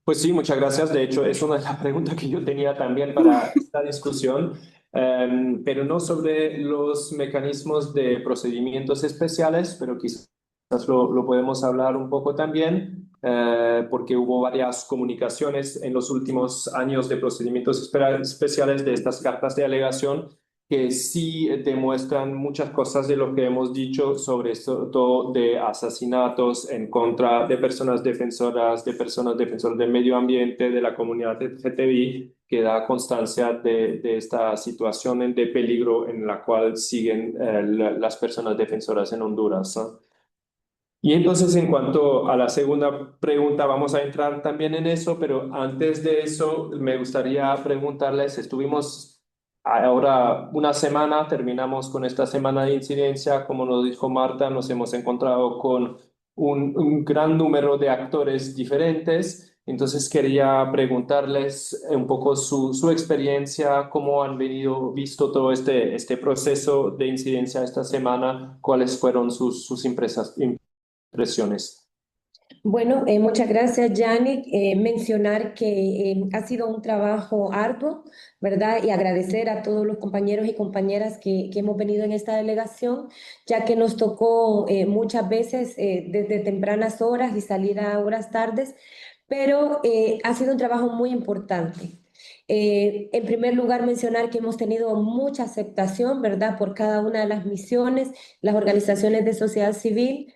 Pues sí, muchas gracias. De hecho, es una de las preguntas que yo tenía también para esta discusión, pero no sobre los mecanismos de procedimientos especiales, pero quizás lo podemos hablar un poco también, porque hubo varias comunicaciones en los últimos años de procedimientos especiales de estas cartas de alegación que sí demuestran muchas cosas de lo que hemos dicho sobre esto, todo de asesinatos en contra de personas defensoras del medio ambiente, de la comunidad LGTBI, que da constancia de esta situación de peligro en la cual siguen las personas defensoras en Honduras. Y entonces, en cuanto a la segunda pregunta, vamos a entrar también en eso, pero antes de eso, me gustaría preguntarles, estuvimos ahora una semana, terminamos con esta semana de incidencia, como nos dijo Marta, nos hemos encontrado con un gran número de actores diferentes, entonces quería preguntarles un poco su experiencia, cómo han visto todo este proceso de incidencia esta semana, cuáles fueron sus impresiones. Bueno, muchas gracias, Yannick. Mencionar que ha sido un trabajo arduo, ¿verdad? Y agradecer a todos los compañeros y compañeras que hemos venido en esta delegación, ya que nos tocó muchas veces desde tempranas horas y salir a horas tardes, pero ha sido un trabajo muy importante. En primer lugar, mencionar que hemos tenido mucha aceptación, ¿verdad? Por cada una de las misiones, las organizaciones de sociedad civil,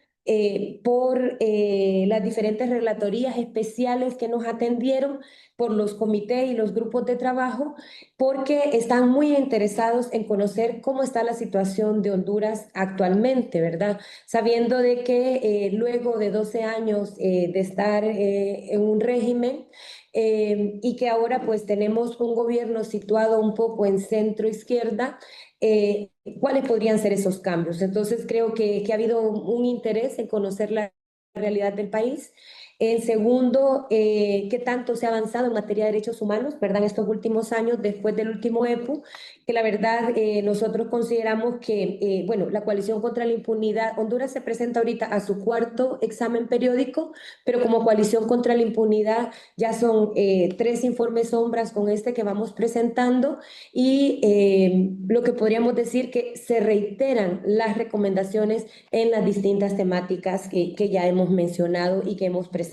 por las diferentes relatorías especiales que nos atendieron, por los comités y los grupos de trabajo, porque están muy interesados en conocer cómo está la situación de Honduras actualmente, ¿verdad? Sabiendo de que luego de 12 años de estar en un régimen, y que ahora pues tenemos un gobierno situado un poco en centro izquierda, ¿cuáles podrían ser esos cambios? Entonces creo que ha habido un interés en conocer la realidad del país. En segundo, qué tanto se ha avanzado en materia de derechos humanos, ¿verdad? En estos últimos años, después del último EPU, que la verdad nosotros consideramos que, bueno, la coalición contra la impunidad, Honduras se presenta ahorita a su cuarto examen periódico, pero como coalición contra la impunidad ya son 3 informes sombras con este que vamos presentando y lo que podríamos decir que se reiteran las recomendaciones en las distintas temáticas que ya hemos mencionado y que hemos presentado,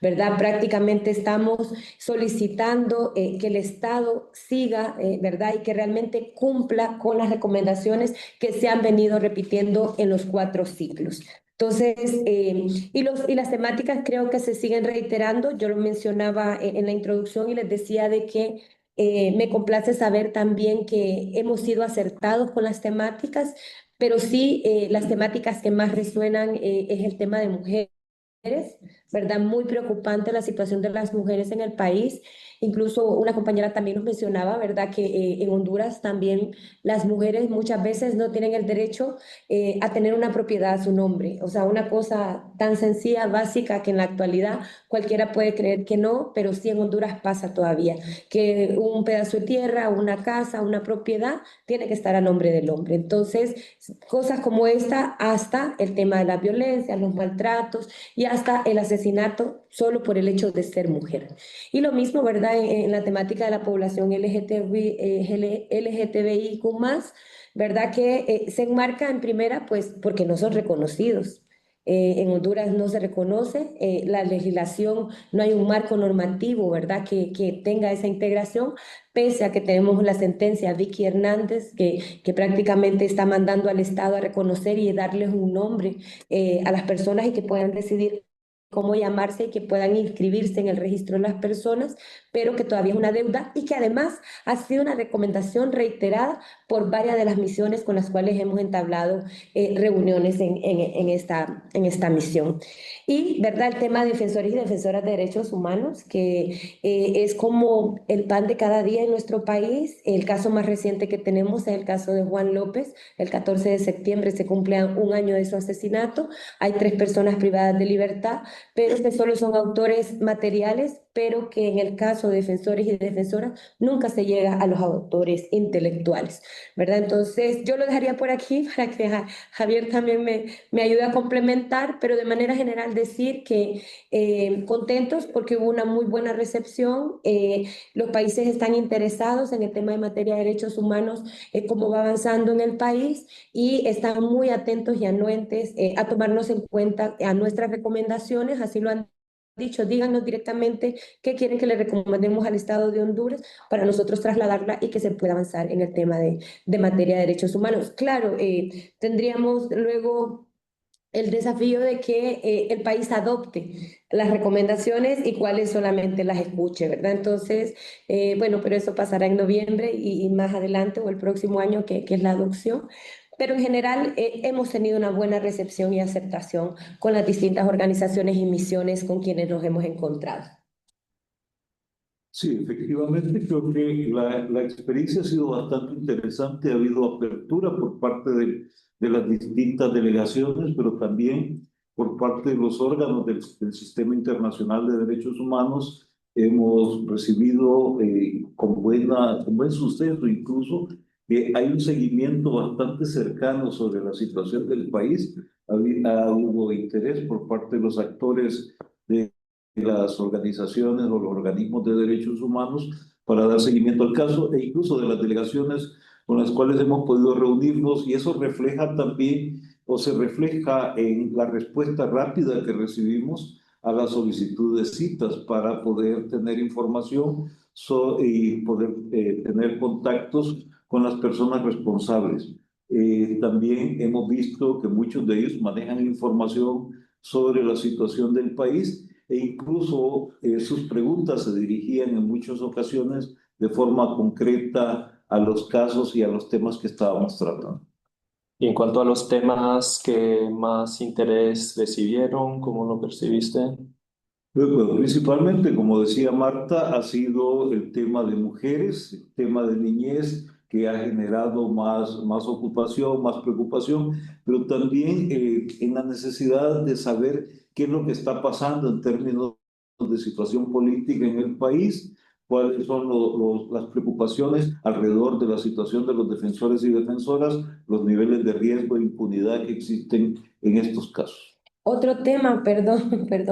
¿verdad? Prácticamente estamos solicitando que el Estado siga, ¿verdad? Y que realmente cumpla con las recomendaciones que se han venido repitiendo en los 4 ciclos. Entonces, y las temáticas creo que se siguen reiterando. Yo lo mencionaba en la introducción y les decía de que me complace saber también que hemos sido acertados con las temáticas, pero sí las temáticas que más resuenan es el tema de mujeres, ¿verdad? Muy preocupante la situación de las mujeres en el país. Incluso una compañera también nos mencionaba, ¿verdad? Que en Honduras también las mujeres muchas veces no tienen el derecho a tener una propiedad a su nombre. O sea, una cosa tan sencilla, básica, que en la actualidad cualquiera puede creer que no, pero sí en Honduras pasa todavía, que un pedazo de tierra, una casa, una propiedad tiene que estar a nombre del hombre. Entonces, cosas como esta, hasta el tema de la violencia, los maltratos y hasta el asesinato solo por el hecho de ser mujer. Y lo mismo, ¿verdad? En la temática de la población LGTBIQ+, ¿verdad? Que se enmarca en primera, pues, porque no son reconocidos. En Honduras no se reconoce la legislación, no hay un marco normativo, ¿verdad? Que tenga esa integración, pese a que tenemos la sentencia Vicky Hernández, que prácticamente está mandando al Estado a reconocer y darles un nombre a las personas y que puedan decidir cómo llamarse y que puedan inscribirse en el registro de las personas, pero que todavía es una deuda y que además ha sido una recomendación reiterada por varias de las misiones con las cuales hemos entablado reuniones en esta misión. Y, ¿verdad? El tema de defensores y defensoras de derechos humanos, que es como el pan de cada día en nuestro país. El caso más reciente que tenemos es el caso de Juan López. El 14 de septiembre se cumple un año de su asesinato. Hay 3 personas privadas de libertad, pero que solo son autores materiales, pero que en el caso de defensores y defensoras nunca se llega a los autores intelectuales, ¿verdad? Entonces, yo lo dejaría por aquí para que Javier también me ayude a complementar, pero de manera general decir que contentos porque hubo una muy buena recepción, los países están interesados en el tema de materia de derechos humanos, cómo va avanzando en el país y están muy atentos y anuentes a tomarnos en cuenta a nuestras recomendaciones, así lo han dicho, díganos directamente qué quieren que le recomendemos al Estado de Honduras para nosotros trasladarla y que se pueda avanzar en el tema de materia de derechos humanos. Claro, tendríamos luego el desafío de que el país adopte las recomendaciones y cuáles solamente las escuche, ¿verdad? Entonces, bueno, pero eso pasará en noviembre y más adelante o el próximo año que es la adopción. Pero en general hemos tenido una buena recepción y aceptación con las distintas organizaciones y misiones con quienes nos hemos encontrado. Sí, efectivamente, creo que la experiencia ha sido bastante interesante. Ha habido apertura por parte de las distintas delegaciones, pero también por parte de los órganos del Sistema Internacional de Derechos Humanos. Hemos recibido con buen suceso, incluso que hay un seguimiento bastante cercano sobre la situación del país. Hubo interés por parte de los actores de las organizaciones o los organismos de derechos humanos para dar seguimiento al caso e incluso de las delegaciones con las cuales hemos podido reunirnos, y eso refleja también o se refleja en la respuesta rápida que recibimos a la solicitud de citas para poder tener información y poder tener contactos con las personas responsables. También hemos visto que muchos de ellos manejan información sobre la situación del país e incluso sus preguntas se dirigían en muchas ocasiones de forma concreta a los casos y a los temas que estábamos tratando. Y en cuanto a los temas que más interés recibieron, ¿cómo lo percibiste? Bueno, principalmente, como decía Marta, ha sido el tema de mujeres, el tema de niñez, que ha generado más ocupación, más preocupación, pero también en la necesidad de saber qué es lo que está pasando en términos de situación política en el país, cuáles son las preocupaciones alrededor de la situación de los defensores y defensoras, los niveles de riesgo e impunidad que existen en estos casos. Otro tema,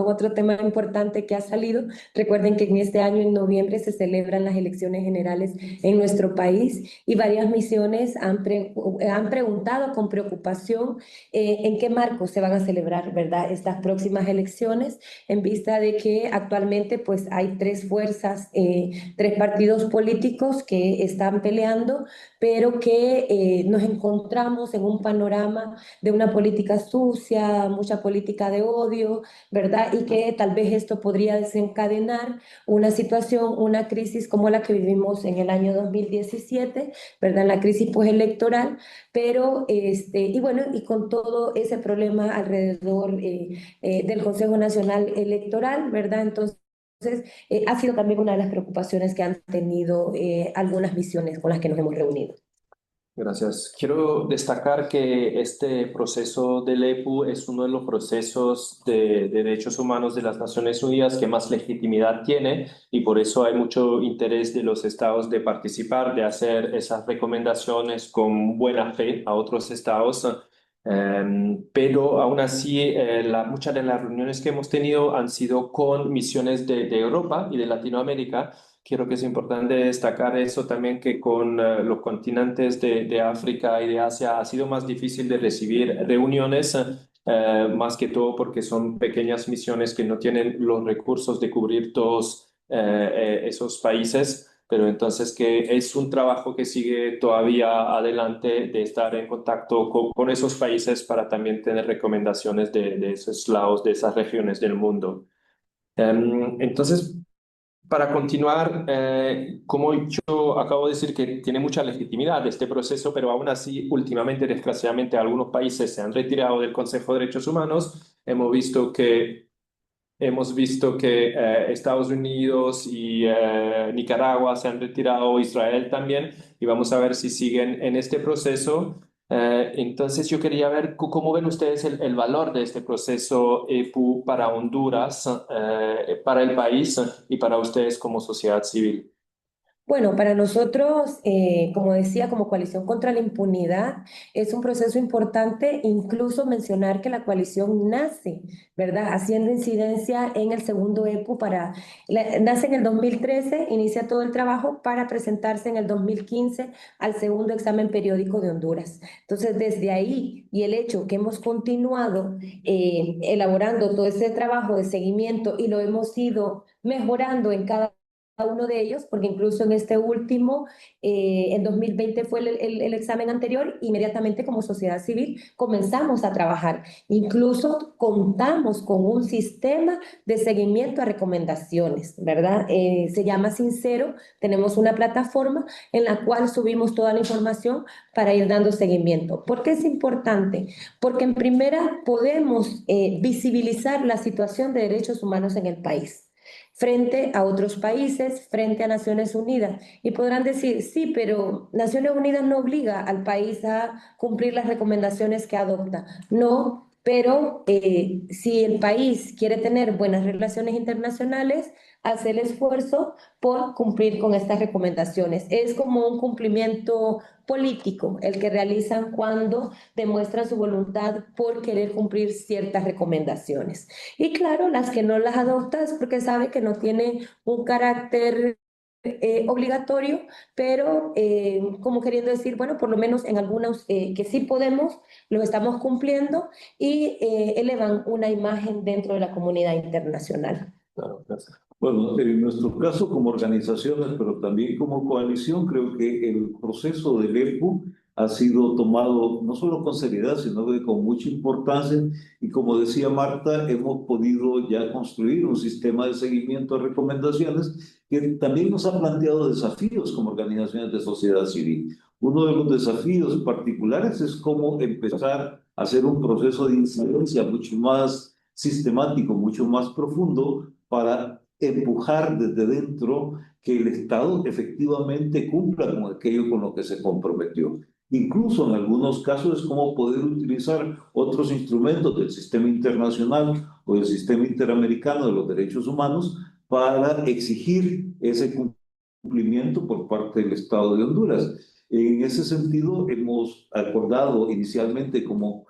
otro tema importante que ha salido. Recuerden que en este año, en noviembre, se celebran las elecciones generales en nuestro país y varias misiones han preguntado con preocupación en qué marco se van a celebrar, ¿verdad?, estas próximas elecciones, en vista de que actualmente pues hay 3 fuerzas, 3 partidos políticos que están peleando, pero que nos encontramos en un panorama de una política sucia, mucha política de odio, ¿verdad? Y que tal vez esto podría desencadenar una situación, una crisis como la que vivimos en el año 2017, ¿verdad? La crisis postelectoral, pero y bueno, y con todo ese problema alrededor del Consejo Nacional Electoral, ¿verdad? Entonces, ha sido también una de las preocupaciones que han tenido algunas misiones con las que nos hemos reunido. Gracias. Quiero destacar que este proceso del EPU es uno de los procesos de derechos humanos de las Naciones Unidas que más legitimidad tiene y por eso hay mucho interés de los estados de participar, de hacer esas recomendaciones con buena fe a otros estados. Pero aún así, muchas de las reuniones que hemos tenido han sido con misiones de Europa y de Latinoamérica. Creo que es importante destacar eso también, que con los continentes de África y de Asia ha sido más difícil de recibir reuniones, más que todo porque son pequeñas misiones que no tienen los recursos de cubrir todos esos países. pero entonces que es un trabajo que sigue todavía adelante de estar en contacto con esos países para también tener recomendaciones de esos lados, de esas regiones del mundo. Entonces, para continuar, como yo acabo de decir que tiene mucha legitimidad este proceso, pero aún así, últimamente, desgraciadamente, algunos países se han retirado del Consejo de Derechos Humanos. Hemos visto que Estados Unidos y Nicaragua se han retirado, Israel también, y vamos a ver si siguen en este proceso. Entonces yo quería ver cómo ven ustedes el valor de este proceso EPU para Honduras, para el país y para ustedes como sociedad civil. Bueno, para nosotros, como decía, como Coalición contra la Impunidad, es un proceso importante incluso mencionar que la coalición nace, ¿verdad? Haciendo incidencia en el segundo EPU nace en el 2013, inicia todo el trabajo para presentarse en el 2015 al segundo examen periódico de Honduras. Entonces, desde ahí y el hecho que hemos continuado elaborando todo ese trabajo de seguimiento y lo hemos ido mejorando en cada uno de ellos, porque incluso en este último, en 2020 fue el examen anterior, inmediatamente como sociedad civil comenzamos a trabajar. Incluso contamos con un sistema de seguimiento a recomendaciones, ¿verdad? Se llama Sincero, tenemos una plataforma en la cual subimos toda la información para ir dando seguimiento. ¿Por qué es importante? Porque en primera podemos visibilizar la situación de derechos humanos en el país frente a otros países, frente a Naciones Unidas. Y podrán decir, sí, pero Naciones Unidas no obliga al país a cumplir las recomendaciones que adopta. No, pero si el país quiere tener buenas relaciones internacionales, hace el esfuerzo por cumplir con estas recomendaciones. Es como un cumplimiento político el que realizan cuando demuestran su voluntad por querer cumplir ciertas recomendaciones. Y claro, las que no las adopta es porque sabe que no tiene un carácter obligatorio, pero como queriendo decir, bueno, por lo menos en algunos que sí podemos, lo estamos cumpliendo y elevan una imagen dentro de la comunidad internacional. Claro, gracias. Bueno, en nuestro caso como organizaciones, pero también como coalición, creo que el proceso del EPU ha sido tomado no solo con seriedad, sino que con mucha importancia. Y como decía Marta, hemos podido ya construir un sistema de seguimiento a recomendaciones que también nos ha planteado desafíos como organizaciones de sociedad civil. Uno de los desafíos particulares es cómo empezar a hacer un proceso de incidencia mucho más sistemático, mucho más profundo para empujar desde dentro que el Estado efectivamente cumpla con aquello con lo que se comprometió. Incluso en algunos casos es como poder utilizar otros instrumentos del sistema internacional o del sistema interamericano de los derechos humanos para exigir ese cumplimiento por parte del Estado de Honduras. En ese sentido, hemos acordado inicialmente como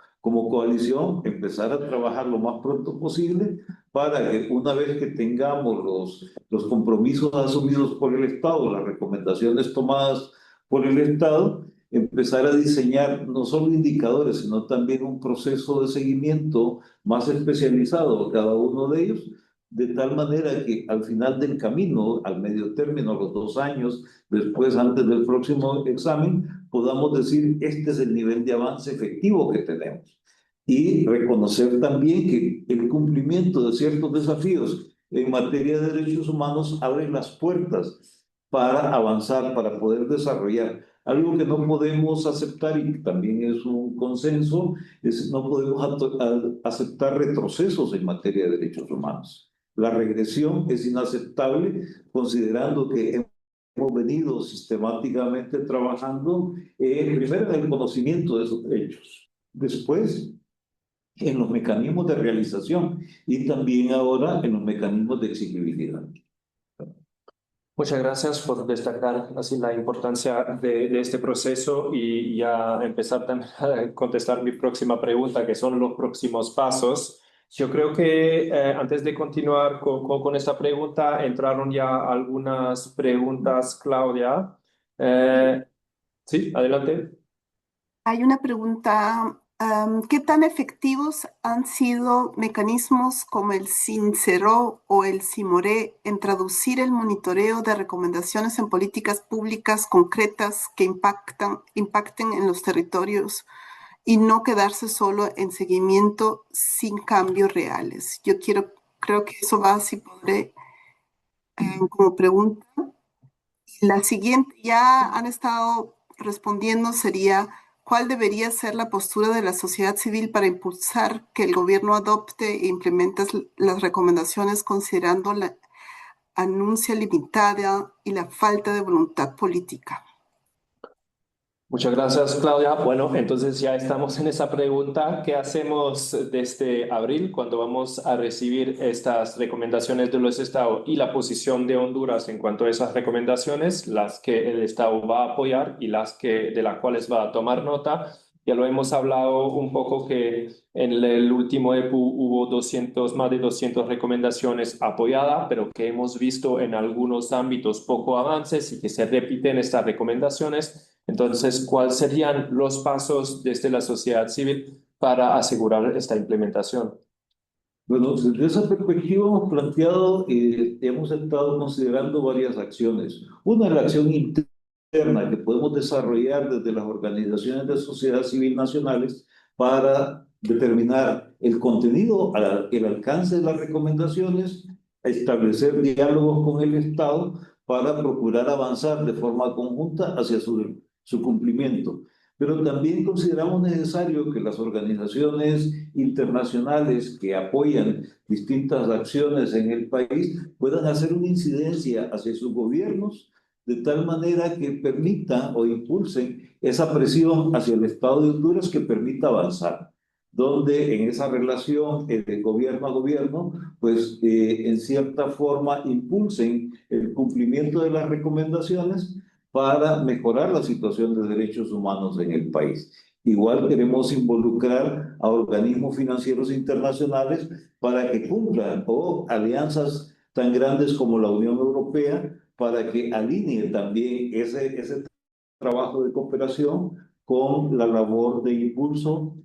coalición empezar a trabajar lo más pronto posible para que una vez que tengamos los compromisos asumidos por el Estado, las recomendaciones tomadas por el Estado, empezar a diseñar no solo indicadores, sino también un proceso de seguimiento más especializado a cada uno de ellos, de tal manera que al final del camino, al medio término, a los 2 años, después, antes del próximo examen, podamos decir, este es el nivel de avance efectivo que tenemos. Y reconocer también que el cumplimiento de ciertos desafíos en materia de derechos humanos abre las puertas para avanzar, para poder desarrollar. Algo que no podemos aceptar y que también es un consenso, es no podemos aceptar retrocesos en materia de derechos humanos. La regresión es inaceptable considerando que hemos venido sistemáticamente trabajando primero en el conocimiento de esos derechos, después en los mecanismos de realización y también ahora en los mecanismos de exigibilidad. Muchas gracias por destacar así la importancia de este proceso y ya empezar también a contestar mi próxima pregunta, que son los próximos pasos. Yo creo que antes de continuar con esta pregunta, entraron ya algunas preguntas, Claudia. Sí, adelante. Hay una pregunta ¿Qué tan efectivos han sido mecanismos como el Sincero o el Cimoré en traducir el monitoreo de recomendaciones en políticas públicas concretas que impacten en los territorios y no quedarse solo en seguimiento sin cambios reales? Creo que eso va, si podré, como pregunta. La siguiente, ya han estado respondiendo, sería: ¿cuál debería ser la postura de la sociedad civil para impulsar que el gobierno adopte e implemente las recomendaciones considerando la anuncia limitada y la falta de voluntad política? Muchas gracias, Claudia. Bueno, entonces ya estamos en esa pregunta. ¿Qué hacemos desde abril cuando vamos a recibir estas recomendaciones de los estados y la posición de Honduras en cuanto a esas recomendaciones, las que el estado va a apoyar y de las cuales va a tomar nota? Ya lo hemos hablado un poco que en el último EPU hubo más de 200 recomendaciones apoyadas, pero que hemos visto en algunos ámbitos poco avances y que se repiten estas recomendaciones. Entonces, ¿cuáles serían los pasos desde la sociedad civil para asegurar esta implementación? Bueno, desde esa perspectiva hemos planteado, hemos estado considerando varias acciones. Una es la acción interna que podemos desarrollar desde las organizaciones de sociedad civil nacionales para determinar el contenido, el alcance de las recomendaciones, establecer diálogos con el Estado para procurar avanzar de forma conjunta hacia su cumplimiento. Pero también consideramos necesario que las organizaciones internacionales que apoyan distintas acciones en el país puedan hacer una incidencia hacia sus gobiernos de tal manera que permitan o impulsen esa presión hacia el Estado de Honduras que permita avanzar, donde en esa relación de gobierno a gobierno, pues en cierta forma impulsen el cumplimiento de las recomendaciones para mejorar la situación de derechos humanos en el país. Igual queremos involucrar a organismos financieros internacionales para que cumplan, o alianzas tan grandes como la Unión Europea, para que alinee también ese trabajo de cooperación con la labor de impulso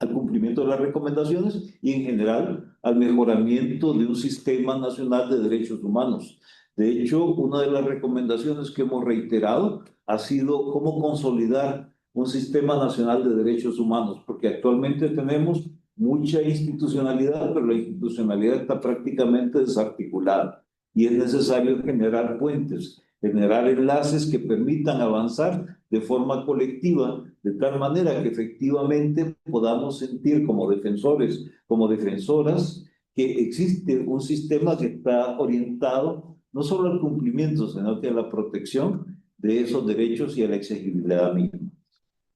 al cumplimiento de las recomendaciones y en general al mejoramiento de un sistema nacional de derechos humanos. De hecho, una de las recomendaciones que hemos reiterado ha sido cómo consolidar un sistema nacional de derechos humanos, porque actualmente tenemos mucha institucionalidad, pero la institucionalidad está prácticamente desarticulada y es necesario generar puentes, generar enlaces que permitan avanzar de forma colectiva, de tal manera que efectivamente podamos sentir como defensores, como defensoras, que existe un sistema que está orientado no solo al cumplimiento, sino que a la protección de esos derechos y a la exigibilidad misma.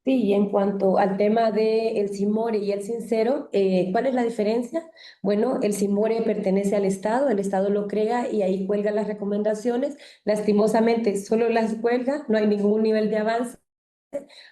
Sí, y en cuanto al tema del Cimore y el Sincero, ¿cuál es la diferencia? Bueno, el Cimore pertenece al Estado, el Estado lo crea y ahí cuelga las recomendaciones. Lastimosamente, solo las cuelga, no hay ningún nivel de avance.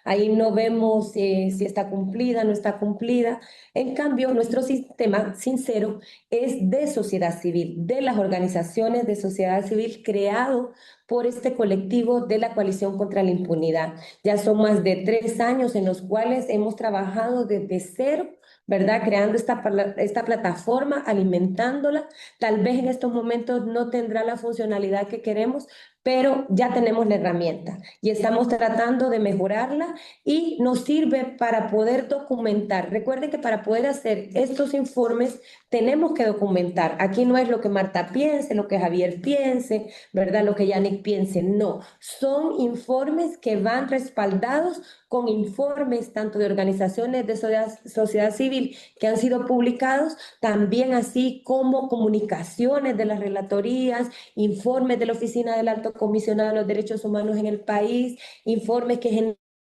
Ahí no vemos si está cumplida, no está cumplida. En cambio, nuestro sistema Sincero es de sociedad civil, de las organizaciones de sociedad civil creado por este colectivo de la Coalición contra la Impunidad. Ya son más de 3 años en los cuales hemos trabajado desde cero, ¿verdad? Creando esta plataforma, alimentándola. Tal vez en estos momentos no tendrá la funcionalidad que queremos, pero ya tenemos la herramienta y estamos tratando de mejorarla y nos sirve para poder documentar. Recuerden que para poder hacer estos informes tenemos que documentar. Aquí no es lo que Marta piense, lo que Javier piense, ¿verdad? Lo que Yannick piense, no. Son informes que van respaldados con informes tanto de organizaciones de sociedad civil que han sido publicados, también así como comunicaciones de las relatorías, informes de la Oficina del Alto Comisionado de los Derechos Humanos en el país, informes que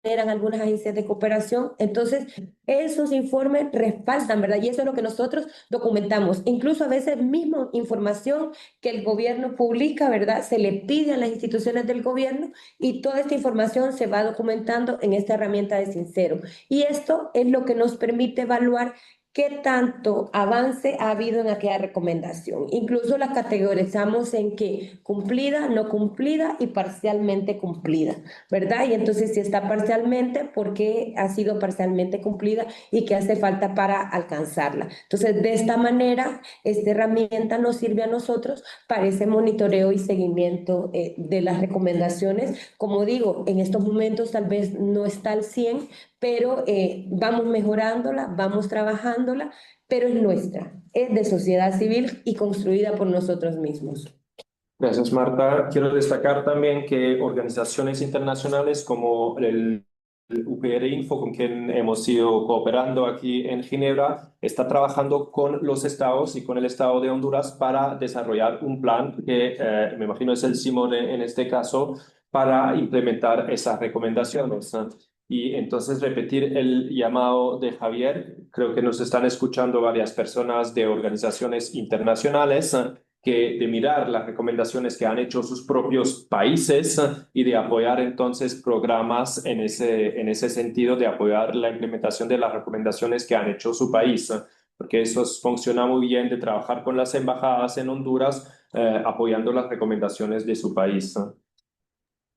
generan algunas agencias de cooperación. Entonces, esos informes respaldan, ¿verdad? Y eso es lo que nosotros documentamos. Incluso a veces misma información que el gobierno publica, ¿verdad? Se le pide a las instituciones del gobierno y toda esta información se va documentando en esta herramienta de Sincero. Y esto es lo que nos permite evaluar qué tanto avance ha habido en aquella recomendación. Incluso la categorizamos en que cumplida, no cumplida y parcialmente cumplida, ¿verdad? Y entonces si está parcialmente, ¿por qué ha sido parcialmente cumplida y qué hace falta para alcanzarla? Entonces, de esta manera, esta herramienta nos sirve a nosotros para ese monitoreo y seguimiento de las recomendaciones. Como digo, en estos momentos tal vez no está al 100, pero vamos mejorándola, vamos trabajándola, pero es nuestra, es de sociedad civil y construida por nosotros mismos. Gracias, Marta. Quiero destacar también que organizaciones internacionales como el UPR Info, con quien hemos ido cooperando aquí en Ginebra, está trabajando con los estados y con el estado de Honduras para desarrollar un plan que me imagino es el CIMON en este caso, para implementar esas recomendaciones. Y entonces repetir el llamado de Javier, creo que nos están escuchando varias personas de organizaciones internacionales que de mirar las recomendaciones que han hecho sus propios países y de apoyar entonces programas en ese sentido, de apoyar la implementación de las recomendaciones que han hecho su país, porque eso funciona muy bien, de trabajar con las embajadas en Honduras apoyando las recomendaciones de su país.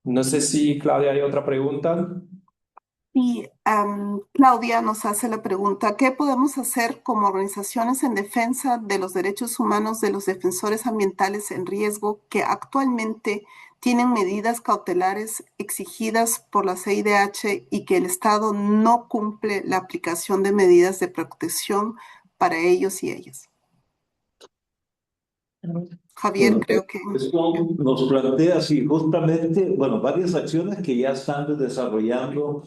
No sé si, Claudia, hay otra pregunta. Y Claudia nos hace la pregunta, ¿qué podemos hacer como organizaciones en defensa de los derechos humanos de los defensores ambientales en riesgo que actualmente tienen medidas cautelares exigidas por la CIDH y que el Estado no cumple la aplicación de medidas de protección para ellos y ellas? Javier, Bueno, creo que... esto nos plantea, sí, justamente, bueno, varias acciones que ya están desarrollando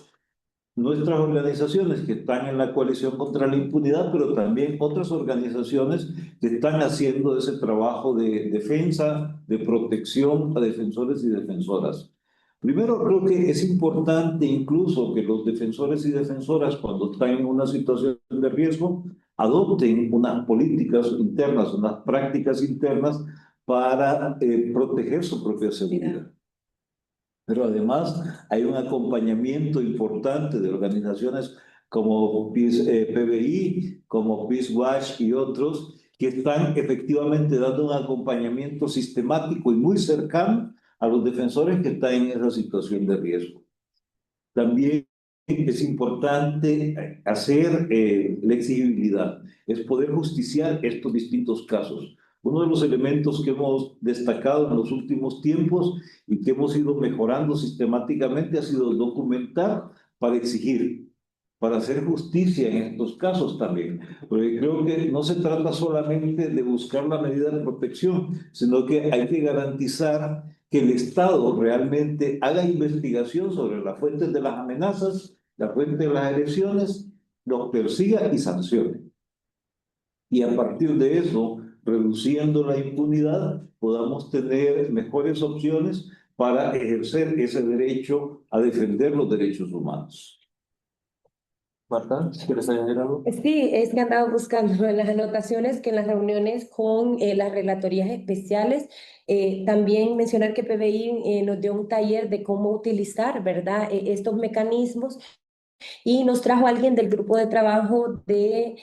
nuestras organizaciones que están en la coalición contra la impunidad, pero también otras organizaciones que están haciendo ese trabajo de defensa, de protección a defensores y defensoras. Primero, creo que es importante incluso que los defensores y defensoras, cuando están en una situación de riesgo, adopten unas políticas internas, unas prácticas internas para proteger su propia seguridad. Pero además hay un acompañamiento importante de organizaciones como PBI, como Peace Watch y otros, que están efectivamente dando un acompañamiento sistemático y muy cercano a los defensores que están en esa situación de riesgo. También es importante hacer la exigibilidad, es poder justiciar estos distintos casos. Uno de los elementos que hemos destacado en los últimos tiempos y que hemos ido mejorando sistemáticamente ha sido documentar para exigir, para hacer justicia en estos casos también. Porque creo que no se trata solamente de buscar la medida de protección, sino que hay que garantizar que el Estado realmente haga investigación sobre las fuentes de las amenazas, la fuente de las agresiones, los persiga y sancione. Y a partir de eso, reduciendo la impunidad, podamos tener mejores opciones para ejercer ese derecho a defender los derechos humanos. Marta, ¿quieres añadir algo? Sí, es que andaba buscando en las anotaciones que en las reuniones con las relatorías especiales, también mencionar que PBI nos dio un taller de cómo utilizar, ¿verdad? Estos mecanismos y nos trajo alguien del grupo de trabajo de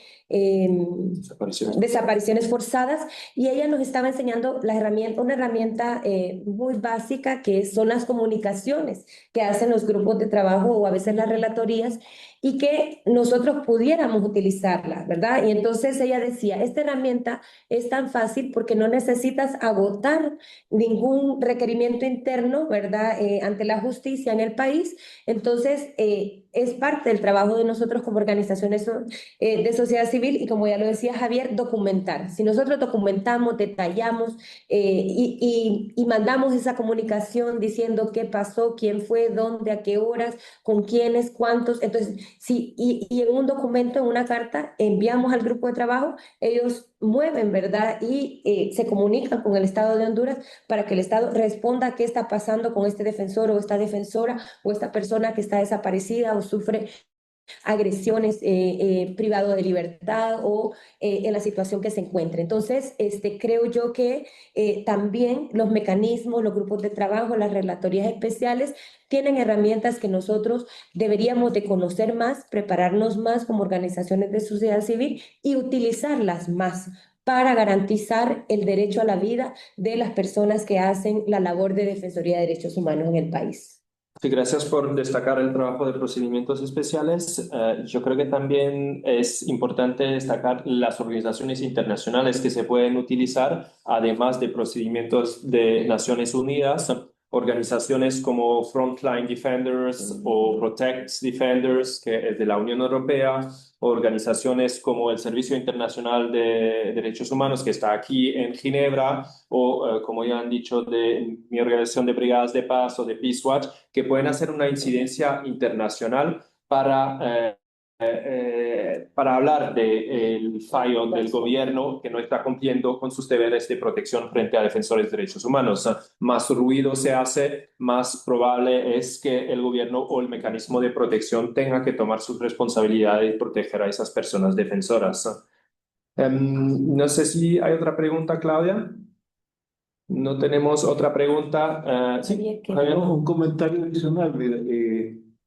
desapariciones forzadas y ella nos estaba enseñando la herramienta, una herramienta muy básica que son las comunicaciones que hacen los grupos de trabajo o a veces las relatorías y que nosotros pudiéramos utilizarla, ¿verdad? Y entonces ella decía, esta herramienta es tan fácil porque no necesitas agotar ningún requerimiento interno, ¿verdad? Ante la justicia en el país. Entonces, es parte del trabajo de nosotros como organizaciones de sociedad civil y como ya lo decía Javier, documentar. Si nosotros documentamos, detallamos y mandamos esa comunicación diciendo qué pasó, quién fue, dónde, a qué horas, con quiénes, cuántos, entonces, sí, y en un documento, en una carta, enviamos al grupo de trabajo, ellos mueven, ¿verdad? Y se comunican con el Estado de Honduras para que el Estado responda a qué está pasando con este defensor o esta defensora o esta persona que está desaparecida o sufre agresiones, privado de libertad o en la situación que se encuentre. Entonces, creo yo que también los mecanismos, los grupos de trabajo, las relatorías especiales tienen herramientas que nosotros deberíamos de conocer más, prepararnos más como organizaciones de sociedad civil y utilizarlas más para garantizar el derecho a la vida de las personas que hacen la labor de Defensoría de Derechos Humanos en el país. Sí, gracias por destacar el trabajo de procedimientos especiales. Yo creo que también es importante destacar las organizaciones internacionales que se pueden utilizar, además de procedimientos de Naciones Unidas, organizaciones como Frontline Defenders o Protect Defenders, que es de la Unión Europea, organizaciones como el Servicio Internacional de Derechos Humanos, que está aquí en Ginebra, o como ya han dicho, de mi organización de Brigadas de Paz o de Peace Watch, que pueden hacer una incidencia internacional para hablar del fallo del gobierno que no está cumpliendo con sus deberes de protección frente a defensores de derechos humanos. Más ruido se hace, más probable es que el gobierno o el mecanismo de protección tenga que tomar sus responsabilidades y proteger a esas personas defensoras. No sé si hay otra pregunta, Claudia. No tenemos otra pregunta. Sí, Javier. Un comentario adicional. Mira,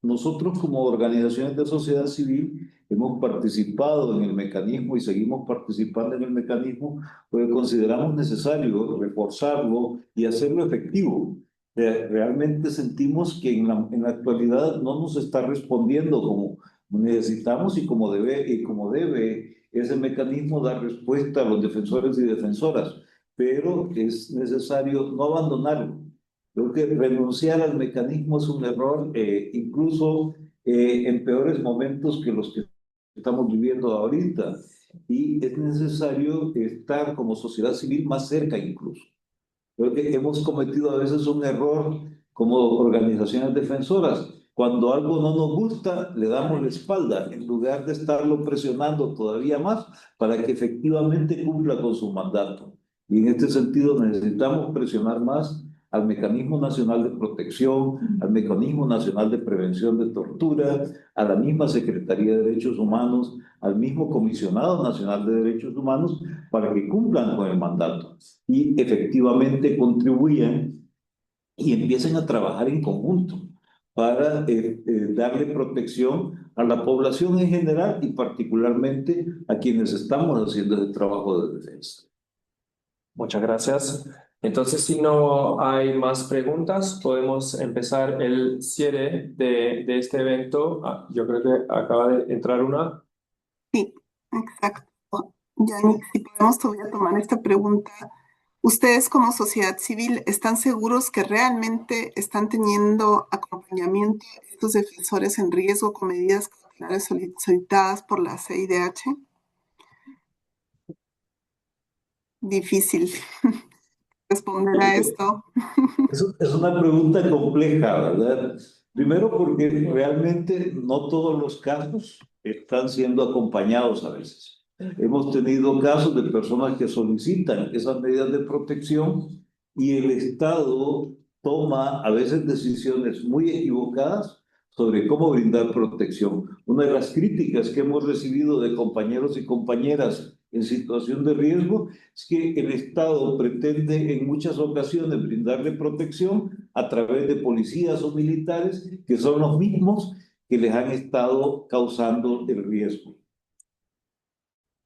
nosotros como organizaciones de sociedad civil hemos participado en el mecanismo y seguimos participando en el mecanismo porque consideramos necesario reforzarlo y hacerlo efectivo. Realmente sentimos que en la actualidad no nos está respondiendo como necesitamos y como debe ese mecanismo dar respuesta a los defensores y defensoras, pero es necesario no abandonarlo. Creo que renunciar al mecanismo es un error, incluso en peores momentos que los que estamos viviendo ahorita. Y es necesario estar como sociedad civil más cerca incluso. Creo que hemos cometido a veces un error como organizaciones defensoras. Cuando algo no nos gusta, le damos la espalda en lugar de estarlo presionando todavía más para que efectivamente cumpla con su mandato. Y en este sentido necesitamos presionar más al Mecanismo Nacional de Protección, al Mecanismo Nacional de Prevención de Tortura, a la misma Secretaría de Derechos Humanos, al mismo Comisionado Nacional de Derechos Humanos, para que cumplan con el mandato y efectivamente contribuyan y empiecen a trabajar en conjunto para darle protección a la población en general y particularmente a quienes estamos haciendo ese trabajo de defensa. Muchas gracias. Entonces, si no hay más preguntas, podemos empezar el cierre de este evento. Yo creo que acaba de entrar una. Sí, exacto. Yannick, si podemos todavía tomar esta pregunta. ¿Ustedes como sociedad civil están seguros que realmente están teniendo acompañamiento de estos defensores en riesgo con medidas cautelares solicitadas por la CIDH? Difícil responder a esto. Es una pregunta compleja, ¿verdad? Primero porque realmente no todos los casos están siendo acompañados a veces. Hemos tenido casos de personas que solicitan esas medidas de protección y el Estado toma a veces decisiones muy equivocadas sobre cómo brindar protección. Una de las críticas que hemos recibido de compañeros y compañeras en situación de riesgo es que el Estado pretende en muchas ocasiones brindarle protección a través de policías o militares que son los mismos que les han estado causando el riesgo.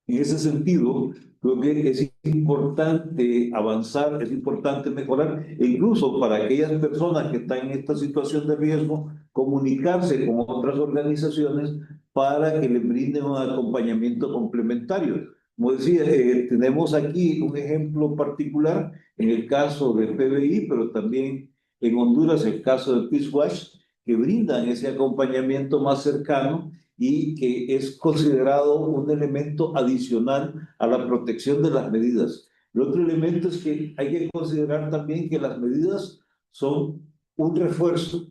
En ese sentido, creo que es importante avanzar, es importante mejorar, e incluso para aquellas personas que están en esta situación de riesgo, comunicarse con otras organizaciones para que les brinden un acompañamiento complementario. Como decía, tenemos aquí un ejemplo particular en el caso del PBI, pero también en Honduras el caso del Peace Watch, que brindan ese acompañamiento más cercano y que es considerado un elemento adicional a la protección de las medidas. El otro elemento es que hay que considerar también que las medidas son un refuerzo,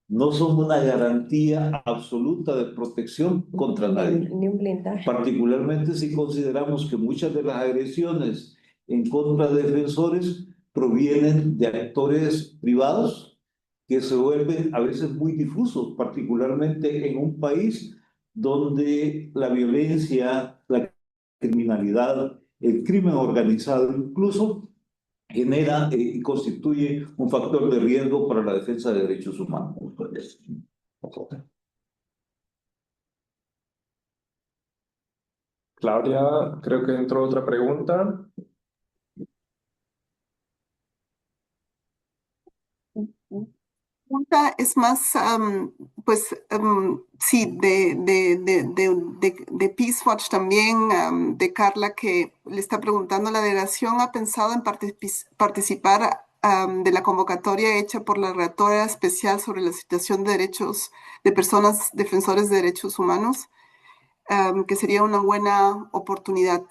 no son una garantía absoluta de protección contra nadie. Ni un blindaje. Particularmente si consideramos que muchas de las agresiones en contra de defensores provienen de actores privados que se vuelven a veces muy difusos, particularmente en un país donde la violencia, la criminalidad, el crimen organizado incluso genera y constituye un factor de riesgo para la defensa de derechos humanos. Claudia, creo que entró otra pregunta. Pregunta es más, sí, de Peace Watch también, de Carla, que le está preguntando, ¿la delegación ha pensado en participar de la convocatoria hecha por la relatora especial sobre la situación de derechos de personas defensores de derechos humanos? Que sería una buena oportunidad.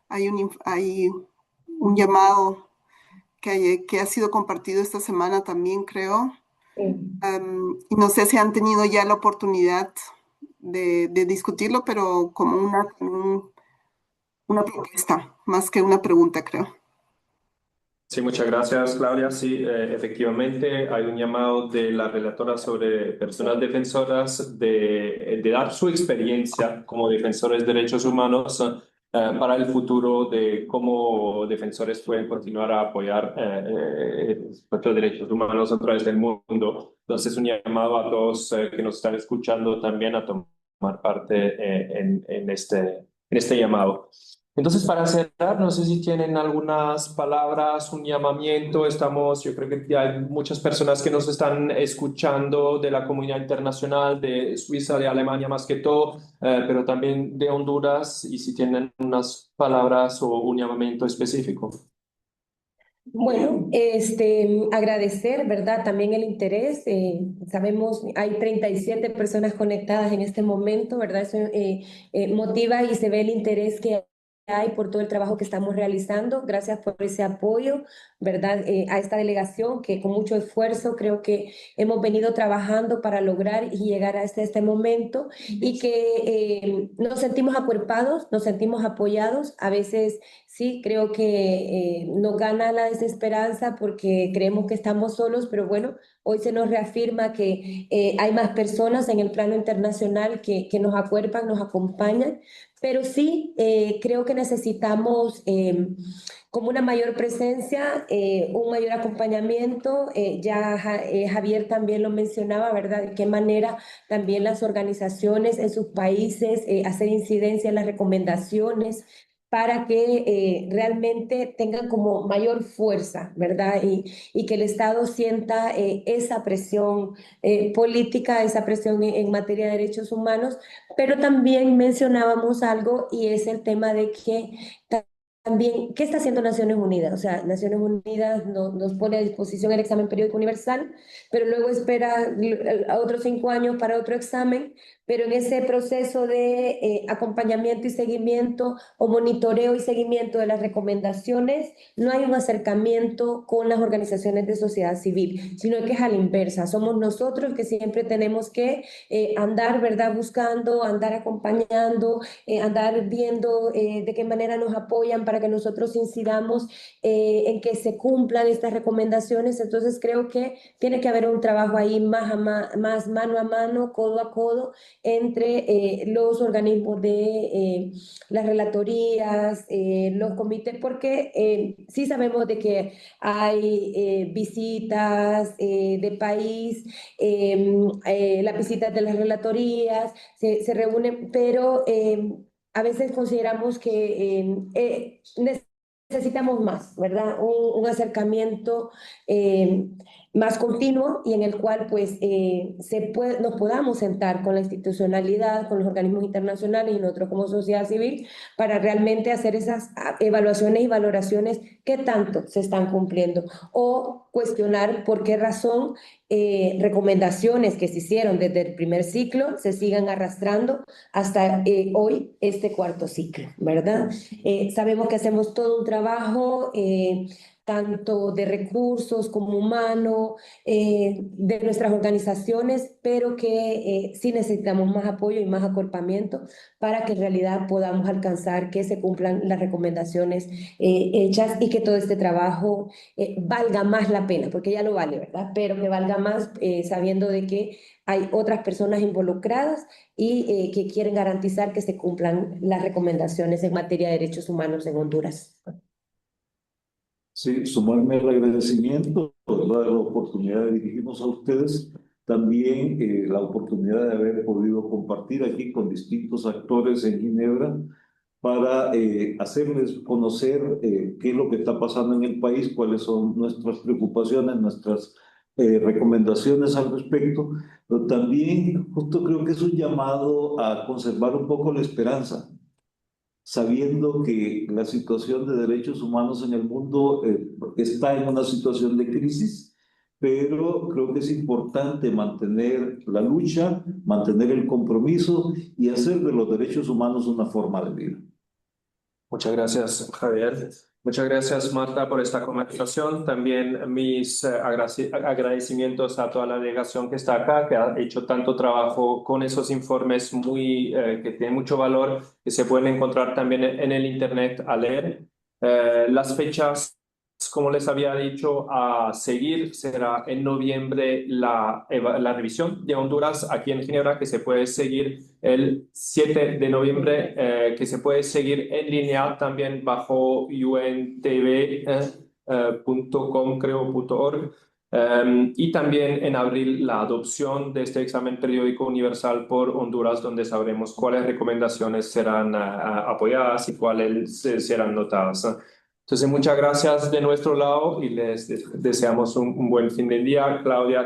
Hay un llamado que ha sido compartido esta semana también, creo. Y no sé si han tenido ya la oportunidad de discutirlo, pero como una propuesta, más que una pregunta, creo. Sí, muchas gracias, Claudia. Sí, efectivamente hay un llamado de la relatora sobre personas defensoras de dar su experiencia como defensores de derechos humanos para el futuro de cómo defensores pueden continuar a apoyar los derechos humanos a través del mundo. Entonces, un llamado a todos que nos están escuchando también a tomar parte en este llamado. Entonces, para cerrar, no sé si tienen algunas palabras, un llamamiento. Yo creo que ya hay muchas personas que nos están escuchando de la comunidad internacional, de Suiza, de Alemania más que todo, pero también de Honduras, y si tienen unas palabras o un llamamiento específico. Bueno, agradecer, ¿verdad? También el interés. Sabemos, hay 37 personas conectadas en este momento, ¿verdad? Eso motiva y se ve el interés que hay por todo el trabajo que estamos realizando. Gracias por ese apoyo, ¿verdad? A esta delegación que con mucho esfuerzo creo que hemos venido trabajando para lograr y llegar a este momento y que nos sentimos acuerpados, nos sentimos apoyados. A veces sí, creo que nos gana la desesperanza porque creemos que estamos solos, pero bueno, hoy se nos reafirma que hay más personas en el plano internacional que nos acuerpan, nos acompañan, pero sí creo que necesitamos como una mayor presencia, un mayor acompañamiento. Javier también lo mencionaba, ¿verdad? De qué manera también las organizaciones en sus países hacer incidencia en las recomendaciones para que realmente tengan como mayor fuerza, ¿verdad? Y que el Estado sienta esa presión política, esa presión en materia de derechos humanos, pero también mencionábamos algo y es el tema de que también, ¿qué está haciendo Naciones Unidas? O sea, Naciones Unidas nos pone a disposición el examen periódico universal, pero luego espera a otros 5 años para otro examen, pero en ese proceso de acompañamiento y seguimiento o monitoreo y seguimiento de las recomendaciones, no hay un acercamiento con las organizaciones de sociedad civil, sino que es a la inversa. Somos nosotros que siempre tenemos que andar, ¿verdad? Buscando, andar acompañando, andar viendo de qué manera nos apoyan para que nosotros incidamos en que se cumplan estas recomendaciones. Entonces creo que tiene que haber un trabajo ahí más mano a mano, codo a codo, entre los organismos de las relatorías, los comités, porque sí sabemos de que hay visitas de país, las visitas de las relatorías, se reúnen, pero a veces consideramos que necesitamos más, ¿verdad? Un acercamiento más continuo y en el cual pues nos podamos sentar con la institucionalidad, con los organismos internacionales y nosotros como sociedad civil para realmente hacer esas evaluaciones y valoraciones que tanto se están cumpliendo o cuestionar por qué razón recomendaciones que se hicieron desde el primer ciclo se sigan arrastrando hasta hoy, este cuarto ciclo, ¿verdad? Sabemos que hacemos todo un trabajo tanto de recursos como humano, de nuestras organizaciones, pero que sí necesitamos más apoyo y más acorpamiento para que en realidad podamos alcanzar que se cumplan las recomendaciones hechas y que todo este trabajo valga más la pena, porque ya lo vale, ¿verdad? Pero que valga más sabiendo de que hay otras personas involucradas y que quieren garantizar que se cumplan las recomendaciones en materia de derechos humanos en Honduras. Sí, sumarme al agradecimiento por la oportunidad de dirigirnos a ustedes, también la oportunidad de haber podido compartir aquí con distintos actores en Ginebra para hacerles conocer qué es lo que está pasando en el país, cuáles son nuestras preocupaciones, nuestras recomendaciones al respecto, pero también justo creo que es un llamado a conservar un poco la esperanza, sabiendo que la situación de derechos humanos en el mundo está en una situación de crisis, pero creo que es importante mantener la lucha, mantener el compromiso y hacer de los derechos humanos una forma de vida. Muchas gracias, Javier. Muchas gracias, Marta, por esta conversación. También mis agradecimientos a toda la delegación que está acá, que ha hecho tanto trabajo con esos informes que tienen mucho valor, que se pueden encontrar también en el Internet a leer. Las fechas, como les había dicho, a seguir será en noviembre la revisión de Honduras aquí en Ginebra, que se puede seguir el 7 de noviembre, que se puede seguir en línea también bajo untv.com, creo.org. Y también en abril la adopción de este examen periódico universal por Honduras, donde sabremos cuáles recomendaciones serán apoyadas y cuáles serán notadas. Entonces, muchas gracias de nuestro lado y les deseamos un buen fin de día. Claudia.